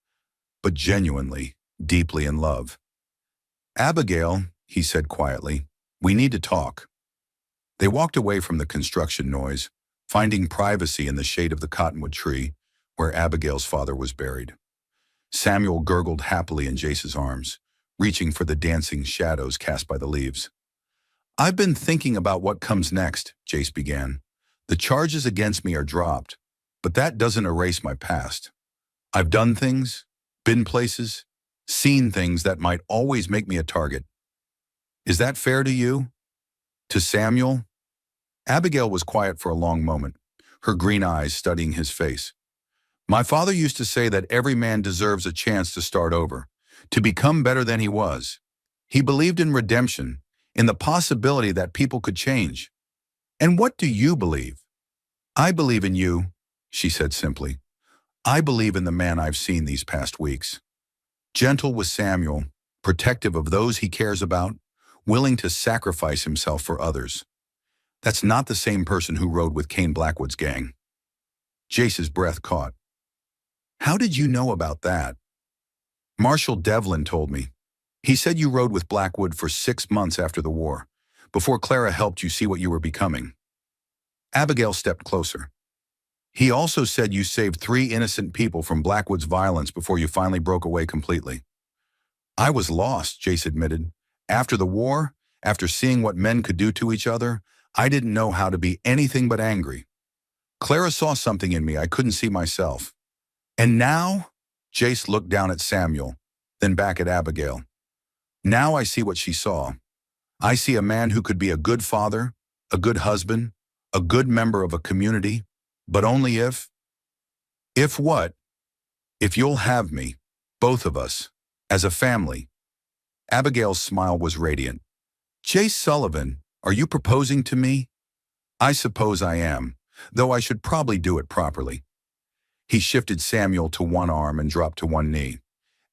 but genuinely, deeply in love. "Abigail," he said quietly, "we need to talk." They walked away from the construction noise, finding privacy in the shade of the cottonwood tree where Abigail's father was buried. Samuel gurgled happily in Jace's arms, reaching for the dancing shadows cast by the leaves. I've been thinking about what comes next, Jace began. The charges against me are dropped, but that doesn't erase my past. I've done things, been places, seen things that might always make me a target. Is that fair to you? To Samuel? Abigail was quiet for a long moment, her green eyes studying his face. My father used to say that every man deserves a chance to start over, to become better than he was. He believed in redemption, in the possibility that people could change. And what do you believe? I believe in you, she said simply. I believe in the man I've seen these past weeks. Gentle with Samuel, protective of those he cares about, willing to sacrifice himself for others. That's not the same person who rode with Kane Blackwood's gang. Jace's breath caught. How did you know about that? Marshal Devlin told me. He said you rode with Blackwood for 6 months after the war, before Clara helped you see what you were becoming. Abigail stepped closer. He also said you saved 3 innocent people from Blackwood's violence before you finally broke away completely. I was lost, Jace admitted. After the war, after seeing what men could do to each other, I didn't know how to be anything but angry. Clara saw something in me I couldn't see myself. And now, Jace looked down at Samuel, then back at Abigail. Now I see what she saw. I see a man who could be a good father, a good husband, a good member of a community, but only if... If what? If you'll have me, both of us, as a family. Abigail's smile was radiant. Jace Sullivan, are you proposing to me? I suppose I am, though I should probably do it properly. He shifted Samuel to one arm and dropped to one knee.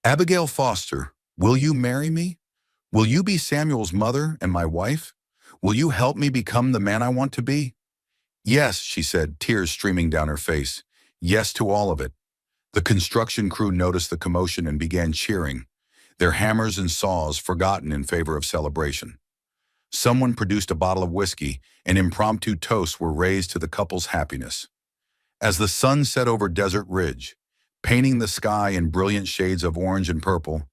Abigail Foster, will you marry me? Will you be Samuel's mother and my wife? Will you help me become the man I want to be? Yes, she said, tears streaming down her face. Yes to all of it. The construction crew noticed the commotion and began cheering, their hammers and saws forgotten in favor of celebration. Someone produced a bottle of whiskey, and impromptu toasts were raised to the couple's happiness. As the sun set over Desert Ridge, painting the sky in brilliant shades of orange and purple,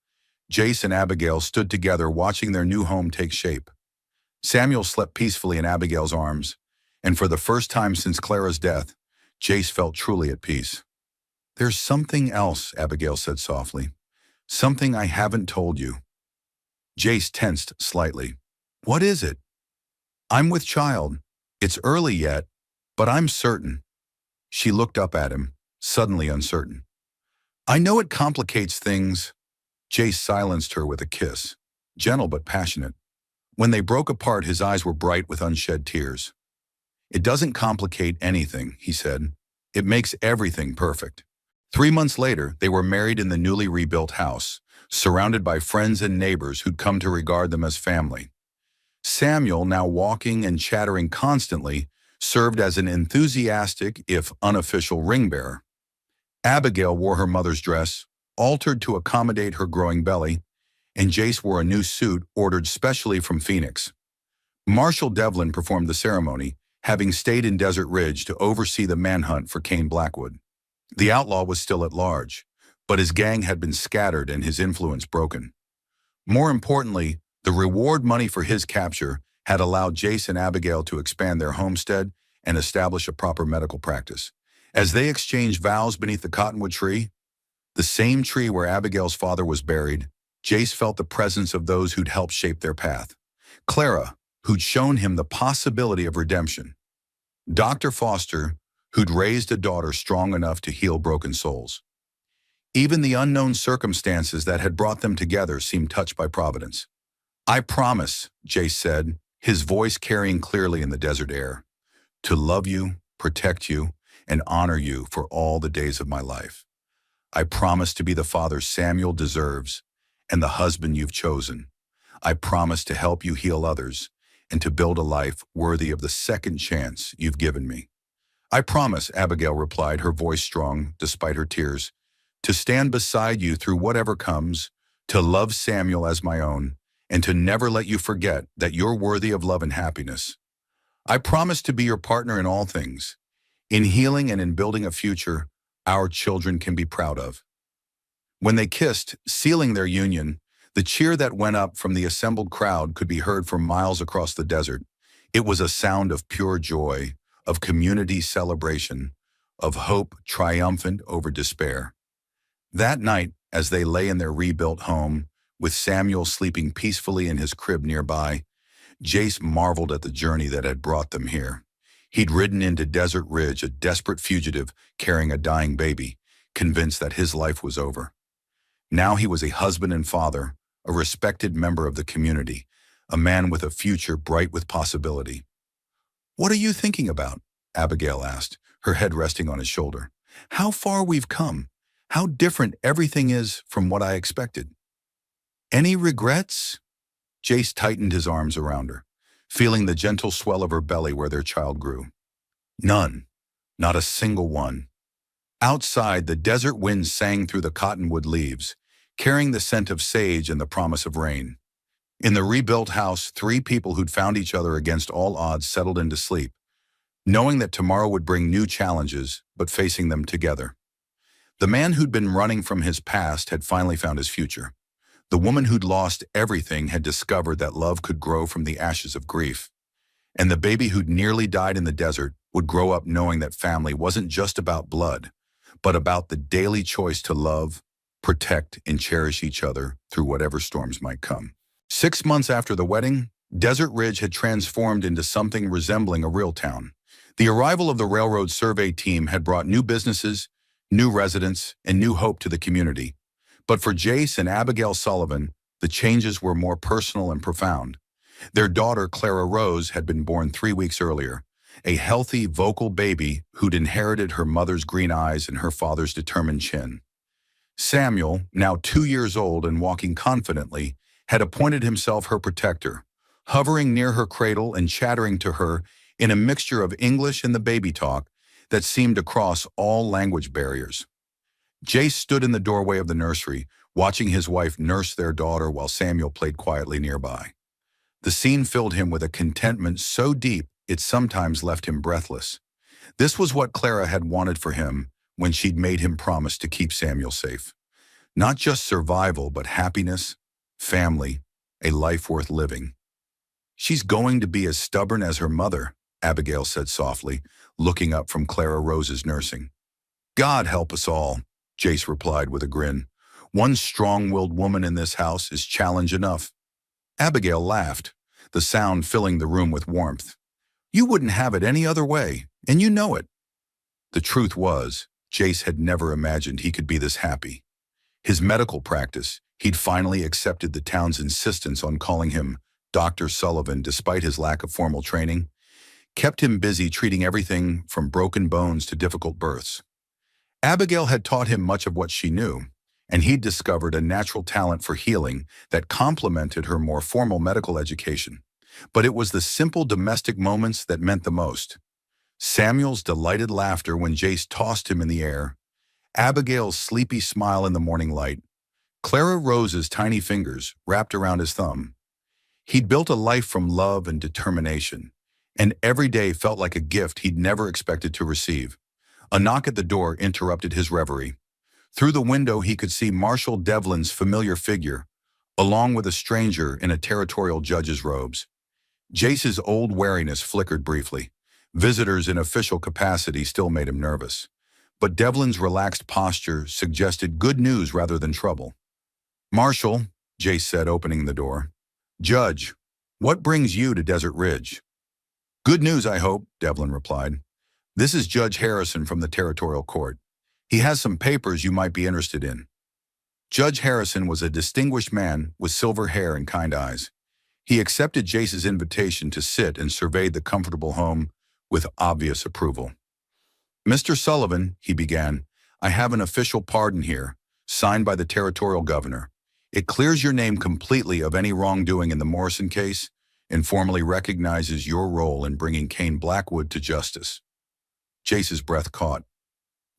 Jace and Abigail stood together watching their new home take shape. Samuel slept peacefully in Abigail's arms, and for the first time since Clara's death, Jace felt truly at peace. There's something else, Abigail said softly. Something I haven't told you. Jace tensed slightly. What is it? I'm with child. It's early yet, but I'm certain. She looked up at him, suddenly uncertain. I know it complicates things. Jace silenced her with a kiss, gentle but passionate. When they broke apart, his eyes were bright with unshed tears. It doesn't complicate anything, he said. It makes everything perfect. 3 months later, they were married in the newly rebuilt house, surrounded by friends and neighbors who'd come to regard them as family. Samuel, now walking and chattering constantly, served as an enthusiastic, if unofficial, ring-bearer. Abigail wore her mother's dress, altered to accommodate her growing belly, and Jace wore a new suit ordered specially from Phoenix. Marshal Devlin performed the ceremony, having stayed in Desert Ridge to oversee the manhunt for Kane Blackwood. The outlaw was still at large, but his gang had been scattered and his influence broken. More importantly, the reward money for his capture had allowed Jace and Abigail to expand their homestead and establish a proper medical practice. As they exchanged vows beneath the cottonwood tree, the same tree where Abigail's father was buried, Jace felt the presence of those who'd helped shape their path. Clara, who'd shown him the possibility of redemption. Dr. Foster, who'd raised a daughter strong enough to heal broken souls. Even the unknown circumstances that had brought them together seemed touched by Providence. I promise, Jace said, his voice carrying clearly in the desert air, to love you, protect you, and honor you for all the days of my life. I promise to be the father Samuel deserves and the husband you've chosen. I promise to help you heal others and to build a life worthy of the second chance you've given me. I promise, Abigail replied, her voice strong despite her tears, to stand beside you through whatever comes, to love Samuel as my own, and to never let you forget that you're worthy of love and happiness. I promise to be your partner in all things, in healing and in building a future our children can be proud of. When they kissed, sealing their union, the cheer that went up from the assembled crowd could be heard for miles across the desert. It was a sound of pure joy, of community celebration, of hope triumphant over despair. That night, as they lay in their rebuilt home, with Samuel sleeping peacefully in his crib nearby, Jace marveled at the journey that had brought them here. He'd ridden into Desert Ridge, a desperate fugitive carrying a dying baby, convinced that his life was over. Now he was a husband and father, a respected member of the community, a man with a future bright with possibility. "What are you thinking about?" Abigail asked, her head resting on his shoulder. "How far we've come. How different everything is from what I expected." "Any regrets?" Jace tightened his arms around her, feeling the gentle swell of her belly where their child grew. "None. Not a single one." Outside, the desert wind sang through the cottonwood leaves, carrying the scent of sage and the promise of rain. In the rebuilt house, three people who'd found each other against all odds settled into sleep, knowing that tomorrow would bring new challenges, but facing them together. The man who'd been running from his past had finally found his future. The woman who'd lost everything had discovered that love could grow from the ashes of grief. And the baby who'd nearly died in the desert would grow up knowing that family wasn't just about blood, but about the daily choice to love, protect, and cherish each other through whatever storms might come. 6 months after the wedding, Desert Ridge had transformed into something resembling a real town. The arrival of the railroad survey team had brought new businesses, new residents, and new hope to the community. But for Jace and Abigail Sullivan, the changes were more personal and profound. Their daughter, Clara Rose, had been born 3 weeks earlier, a healthy, vocal baby who'd inherited her mother's green eyes and her father's determined chin. Samuel, now 2 years old and walking confidently, had appointed himself her protector, hovering near her cradle and chattering to her in a mixture of English and the baby talk that seemed to cross all language barriers. Jace stood in the doorway of the nursery, watching his wife nurse their daughter while Samuel played quietly nearby. The scene filled him with a contentment so deep it sometimes left him breathless. This was what Clara had wanted for him when she'd made him promise to keep Samuel safe. Not just survival, but happiness, family, a life worth living. "She's going to be as stubborn as her mother," Abigail said softly, looking up from Clara Rose's nursing. "God help us all," Jace replied with a grin. "One strong-willed woman in this house is challenge enough." Abigail laughed, the sound filling the room with warmth. "You wouldn't have it any other way, and you know it." The truth was, Jace had never imagined he could be this happy. His medical practice, he'd finally accepted the town's insistence on calling him Dr. Sullivan despite his lack of formal training, kept him busy treating everything from broken bones to difficult births. Abigail had taught him much of what she knew, and he'd discovered a natural talent for healing that complemented her more formal medical education. But it was the simple domestic moments that meant the most. Samuel's delighted laughter when Jace tossed him in the air, Abigail's sleepy smile in the morning light, Clara Rose's tiny fingers wrapped around his thumb. He'd built a life from love and determination, and every day felt like a gift he'd never expected to receive. A knock at the door interrupted his reverie. Through the window he could see Marshal Devlin's familiar figure, along with a stranger in a territorial judge's robes. Jace's old wariness flickered briefly. Visitors in official capacity still made him nervous. But Devlin's relaxed posture suggested good news rather than trouble. "Marshal," Jace said, opening the door. "Judge, what brings you to Desert Ridge?" "Good news, I hope," Devlin replied. "This is Judge Harrison from the Territorial Court. He has some papers you might be interested in." Judge Harrison was a distinguished man with silver hair and kind eyes. He accepted Jace's invitation to sit and surveyed the comfortable home with obvious approval. "Mr. Sullivan," he began, "I have an official pardon here, signed by the Territorial Governor. It clears your name completely of any wrongdoing in the Morrison case and formally recognizes your role in bringing Kane Blackwood to justice." Jace's breath caught.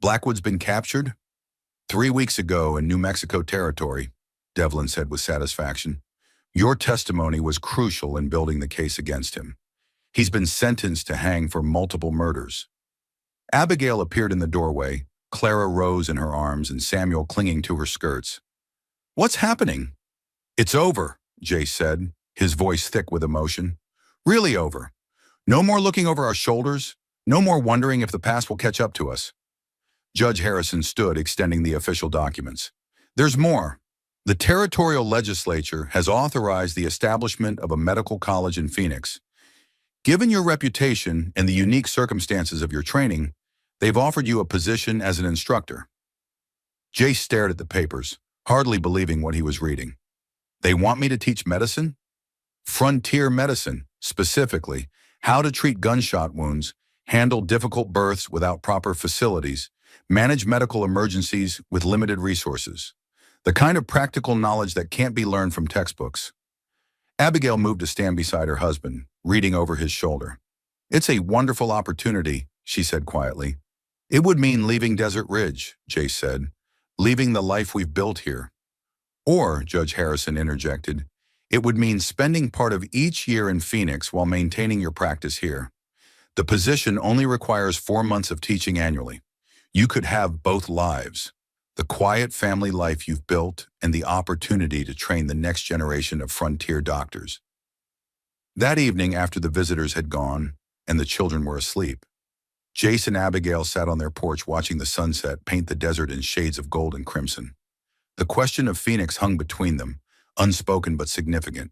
"Blackwood's been captured?" 3 weeks ago in New Mexico territory," Devlin said with satisfaction. "Your testimony was crucial in building the case against him. He's been sentenced to hang for multiple murders." Abigail appeared in the doorway, Clara rose in her arms and Samuel clinging to her skirts. "What's happening?" "It's over," Jace said, his voice thick with emotion. "Really over. No more looking over our shoulders. No more wondering if the past will catch up to us." Judge Harrison stood, extending the official documents. "There's more. The territorial legislature has authorized the establishment of a medical college in Phoenix. Given your reputation and the unique circumstances of your training, they've offered you a position as an instructor." Jace stared at the papers, hardly believing what he was reading. "They want me to teach medicine? Frontier medicine, specifically, how to treat gunshot wounds, handle difficult births without proper facilities, manage medical emergencies with limited resources. The kind of practical knowledge that can't be learned from textbooks." Abigail moved to stand beside her husband, reading over his shoulder. "It's a wonderful opportunity," she said quietly. "It would mean leaving Desert Ridge," Jace said, "leaving the life we've built here. Or," Judge Harrison interjected, "it would mean spending part of each year in Phoenix while maintaining your practice here. The position only requires 4 months of teaching annually. You could have both lives, the quiet family life you've built and the opportunity to train the next generation of frontier doctors." That evening, after the visitors had gone and the children were asleep, Jace and Abigail sat on their porch watching the sunset paint the desert in shades of gold and crimson. The question of Phoenix hung between them, unspoken but significant.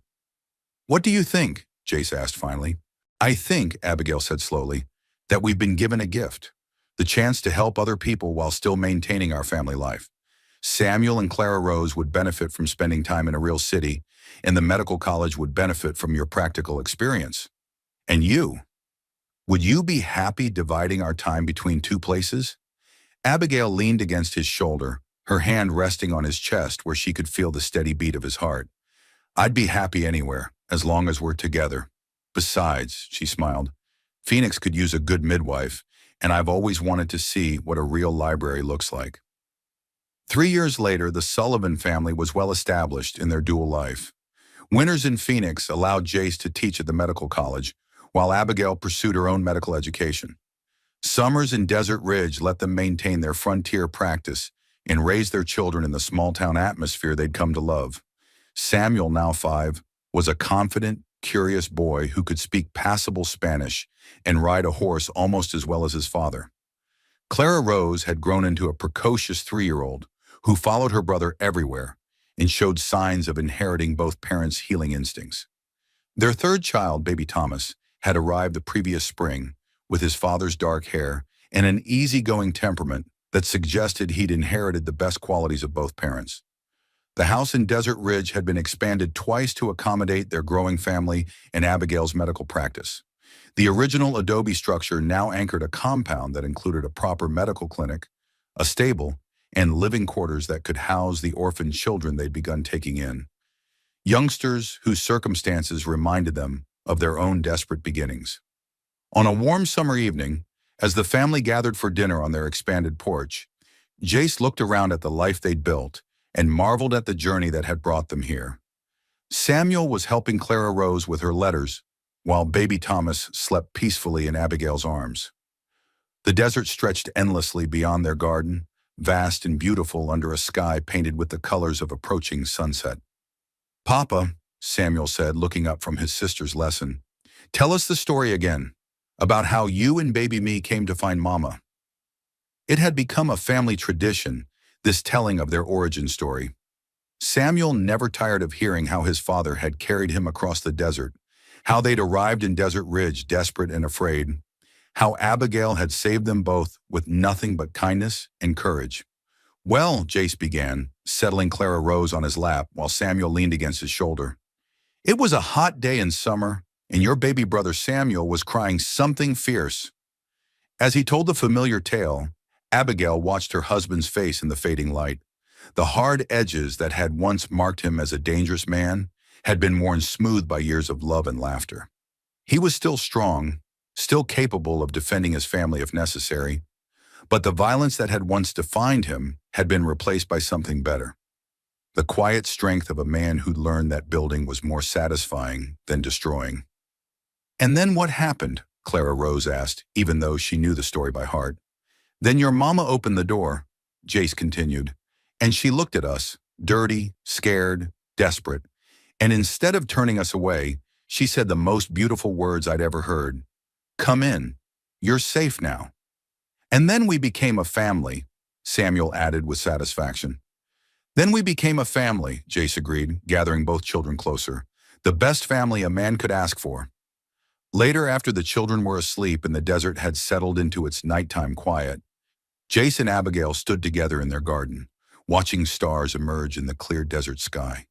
"What do you think?" Jace asked finally. "I think," Abigail said slowly, "that we've been given a gift, the chance to help other people while still maintaining our family life. Samuel and Clara Rose would benefit from spending time in a real city, and the medical college would benefit from your practical experience. And you, would you be happy dividing our time between two places?" Abigail leaned against his shoulder, her hand resting on his chest where she could feel the steady beat of his heart. "I'd be happy anywhere, as long as we're together. Besides," she smiled, "Phoenix could use a good midwife, and I've always wanted to see what a real library looks like." 3 years later, the Sullivan family was well established in their dual life. Winters in Phoenix allowed Jace to teach at the medical college, while Abigail pursued her own medical education. Summers in Desert Ridge let them maintain their frontier practice and raise their children in the small-town atmosphere they'd come to love. Samuel, now 5, was a confident, curious boy who could speak passable Spanish and ride a horse almost as well as his father. Clara Rose had grown into a precocious 3-year-old who followed her brother everywhere and showed signs of inheriting both parents' healing instincts. Their third child, baby Thomas, had arrived the previous spring with his father's dark hair and an easygoing temperament that suggested he'd inherited the best qualities of both parents. The house in Desert Ridge had been expanded twice to accommodate their growing family and Abigail's medical practice. The original adobe structure now anchored a compound that included a proper medical clinic, a stable, and living quarters that could house the orphaned children they'd begun taking in. Youngsters whose circumstances reminded them of their own desperate beginnings. On a warm summer evening, as the family gathered for dinner on their expanded porch, Jace looked around at the life they'd built and marveled at the journey that had brought them here. Samuel was helping Clara Rose with her letters, while baby Thomas slept peacefully in Abigail's arms. The desert stretched endlessly beyond their garden, vast and beautiful under a sky painted with the colors of approaching sunset. "Papa," Samuel said, looking up from his sister's lesson, "tell us the story again, about how you and baby me came to find Mama." It had become a family tradition, this telling of their origin story. Samuel never tired of hearing how his father had carried him across the desert, how they'd arrived in Desert Ridge desperate and afraid, how Abigail had saved them both with nothing but kindness and courage. "Well," Jace began, settling Clara Rose on his lap while Samuel leaned against his shoulder, "it was a hot day in summer, and your baby brother Samuel was crying something fierce." As he told the familiar tale, Abigail watched her husband's face in the fading light. The hard edges that had once marked him as a dangerous man had been worn smooth by years of love and laughter. He was still strong, still capable of defending his family if necessary, but the violence that had once defined him had been replaced by something better. The quiet strength of a man who'd learned that building was more satisfying than destroying. "And then what happened?" Clara Rose asked, even though she knew the story by heart. Then your mama opened the door, Jace continued, and she looked at us, dirty, scared, desperate, and instead of turning us away, she said the most beautiful words I'd ever heard. Come in. You're safe now. And then we became a family, Samuel added with satisfaction. Then we became a family, Jace agreed, gathering both children closer. The best family a man could ask for. Later, after the children were asleep and the desert had settled into its nighttime quiet, Jace and Abigail stood together in their garden, watching stars emerge in the clear desert sky.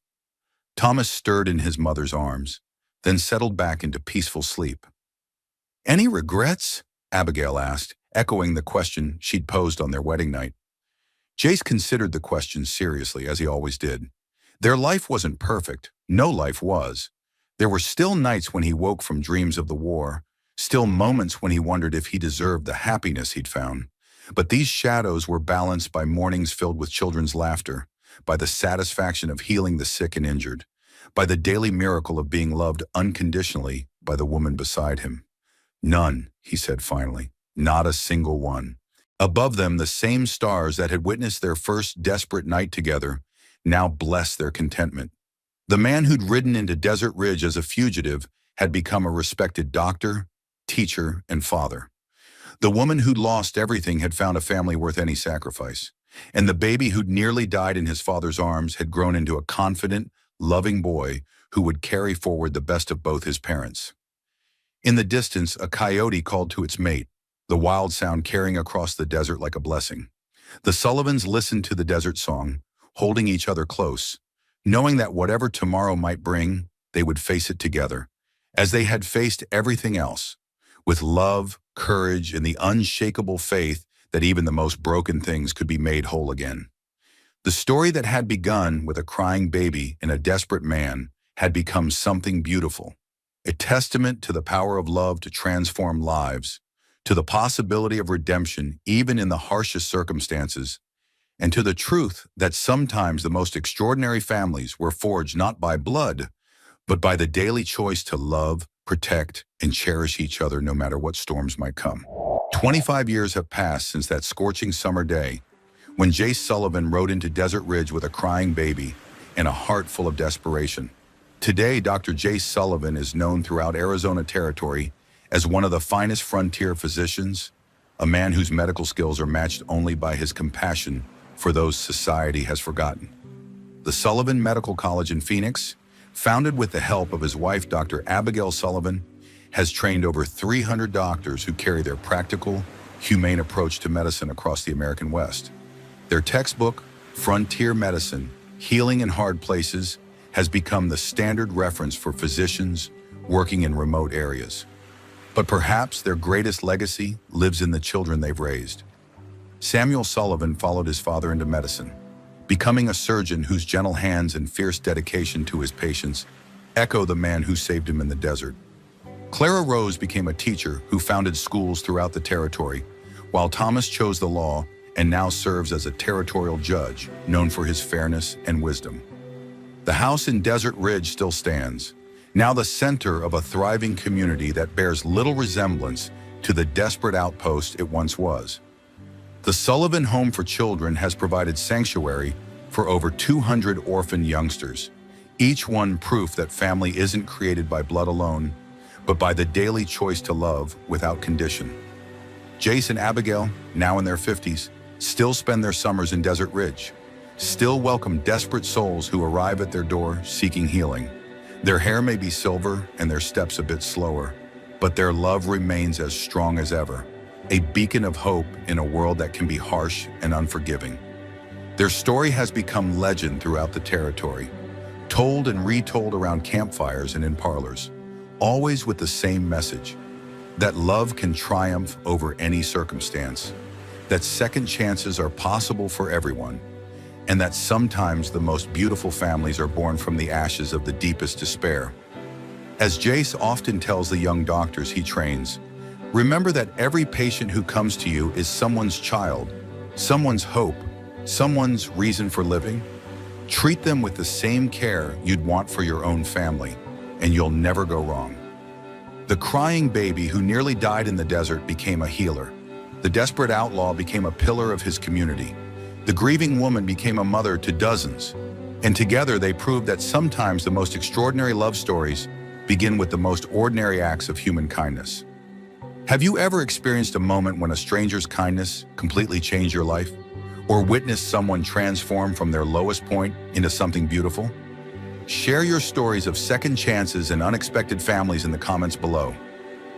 Thomas stirred in his mother's arms, then settled back into peaceful sleep. Any regrets? Abigail asked, echoing the question she'd posed on their wedding night. Jace considered the question seriously, as he always did. Their life wasn't perfect. No life was. There were still nights when he woke from dreams of the war, still moments when he wondered if he deserved the happiness he'd found. But these shadows were balanced by mornings filled with children's laughter, by the satisfaction of healing the sick and injured, by the daily miracle of being loved unconditionally by the woman beside him. None, he said finally, not a single one. Above them, the same stars that had witnessed their first desperate night together now blessed their contentment. The man who'd ridden into Desert Ridge as a fugitive had become a respected doctor, teacher, and father. The woman who'd lost everything had found a family worth any sacrifice. And the baby who'd nearly died in his father's arms had grown into a confident, loving boy who would carry forward the best of both his parents. In the distance, a coyote called to its mate, the wild sound carrying across the desert like a blessing. The Sullivans listened to the desert song, holding each other close, knowing that whatever tomorrow might bring, they would face it together, as they had faced everything else, with love, courage, and the unshakable faith that even the most broken things could be made whole again. The story that had begun with a crying baby and a desperate man had become something beautiful, a testament to the power of love to transform lives, to the possibility of redemption even in the harshest circumstances, and to the truth that sometimes the most extraordinary families were forged not by blood, but by the daily choice to love, protect, and cherish each other no matter what storms might come. 25 years have passed since that scorching summer day when Jace Sullivan rode into Desert Ridge with a crying baby and a heart full of desperation. Today, Dr. Jace Sullivan is known throughout Arizona territory as one of the finest frontier physicians, a man whose medical skills are matched only by his compassion for those society has forgotten. The Sullivan Medical College in Phoenix, founded with the help of his wife, Dr. Abigail Sullivan, has trained over 300 doctors who carry their practical, humane approach to medicine across the American West. Their textbook, Frontier Medicine, Healing in Hard Places, has become the standard reference for physicians working in remote areas. But perhaps their greatest legacy lives in the children they've raised. Samuel Sullivan followed his father into medicine, becoming a surgeon whose gentle hands and fierce dedication to his patients echo the man who saved him in the desert. Clara Rose became a teacher who founded schools throughout the territory, while Thomas chose the law and now serves as a territorial judge known for his fairness and wisdom. The house in Desert Ridge still stands, now the center of a thriving community that bears little resemblance to the desperate outpost it once was. The Sullivan Home for Children has provided sanctuary for over 200 orphan youngsters, each one proof that family isn't created by blood alone, but by the daily choice to love without condition. Jace and Abigail, now in their 50s, still spend their summers in Desert Ridge, still welcome desperate souls who arrive at their door seeking healing. Their hair may be silver and their steps a bit slower, but their love remains as strong as ever, a beacon of hope in a world that can be harsh and unforgiving. Their story has become legend throughout the territory, told and retold around campfires and in parlors, always with the same message, that love can triumph over any circumstance, that second chances are possible for everyone, and that sometimes the most beautiful families are born from the ashes of the deepest despair. As Jace often tells the young doctors he trains, remember that every patient who comes to you is someone's child, someone's hope, someone's reason for living. Treat them with the same care you'd want for your own family, and you'll never go wrong. The crying baby who nearly died in the desert became a healer, The desperate outlaw became a pillar of his community. The grieving woman became a mother to dozens. And together they proved that sometimes the most extraordinary love stories begin with the most ordinary acts of human kindness. Have you ever experienced a moment when a stranger's kindness completely changed your life? Or witnessed someone transform from their lowest point into something beautiful? Share your stories of second chances and unexpected families in the comments below.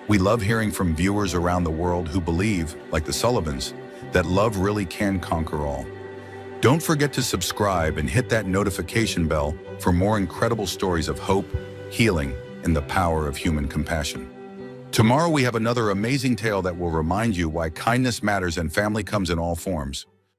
We love hearing from viewers around the world who believe, like the Sullivans, that love really can conquer all. Don't forget to subscribe and hit that notification bell for more incredible stories of hope, healing, and the power of human compassion. Tomorrow we have another amazing tale that will remind you why kindness matters and family comes in all forms.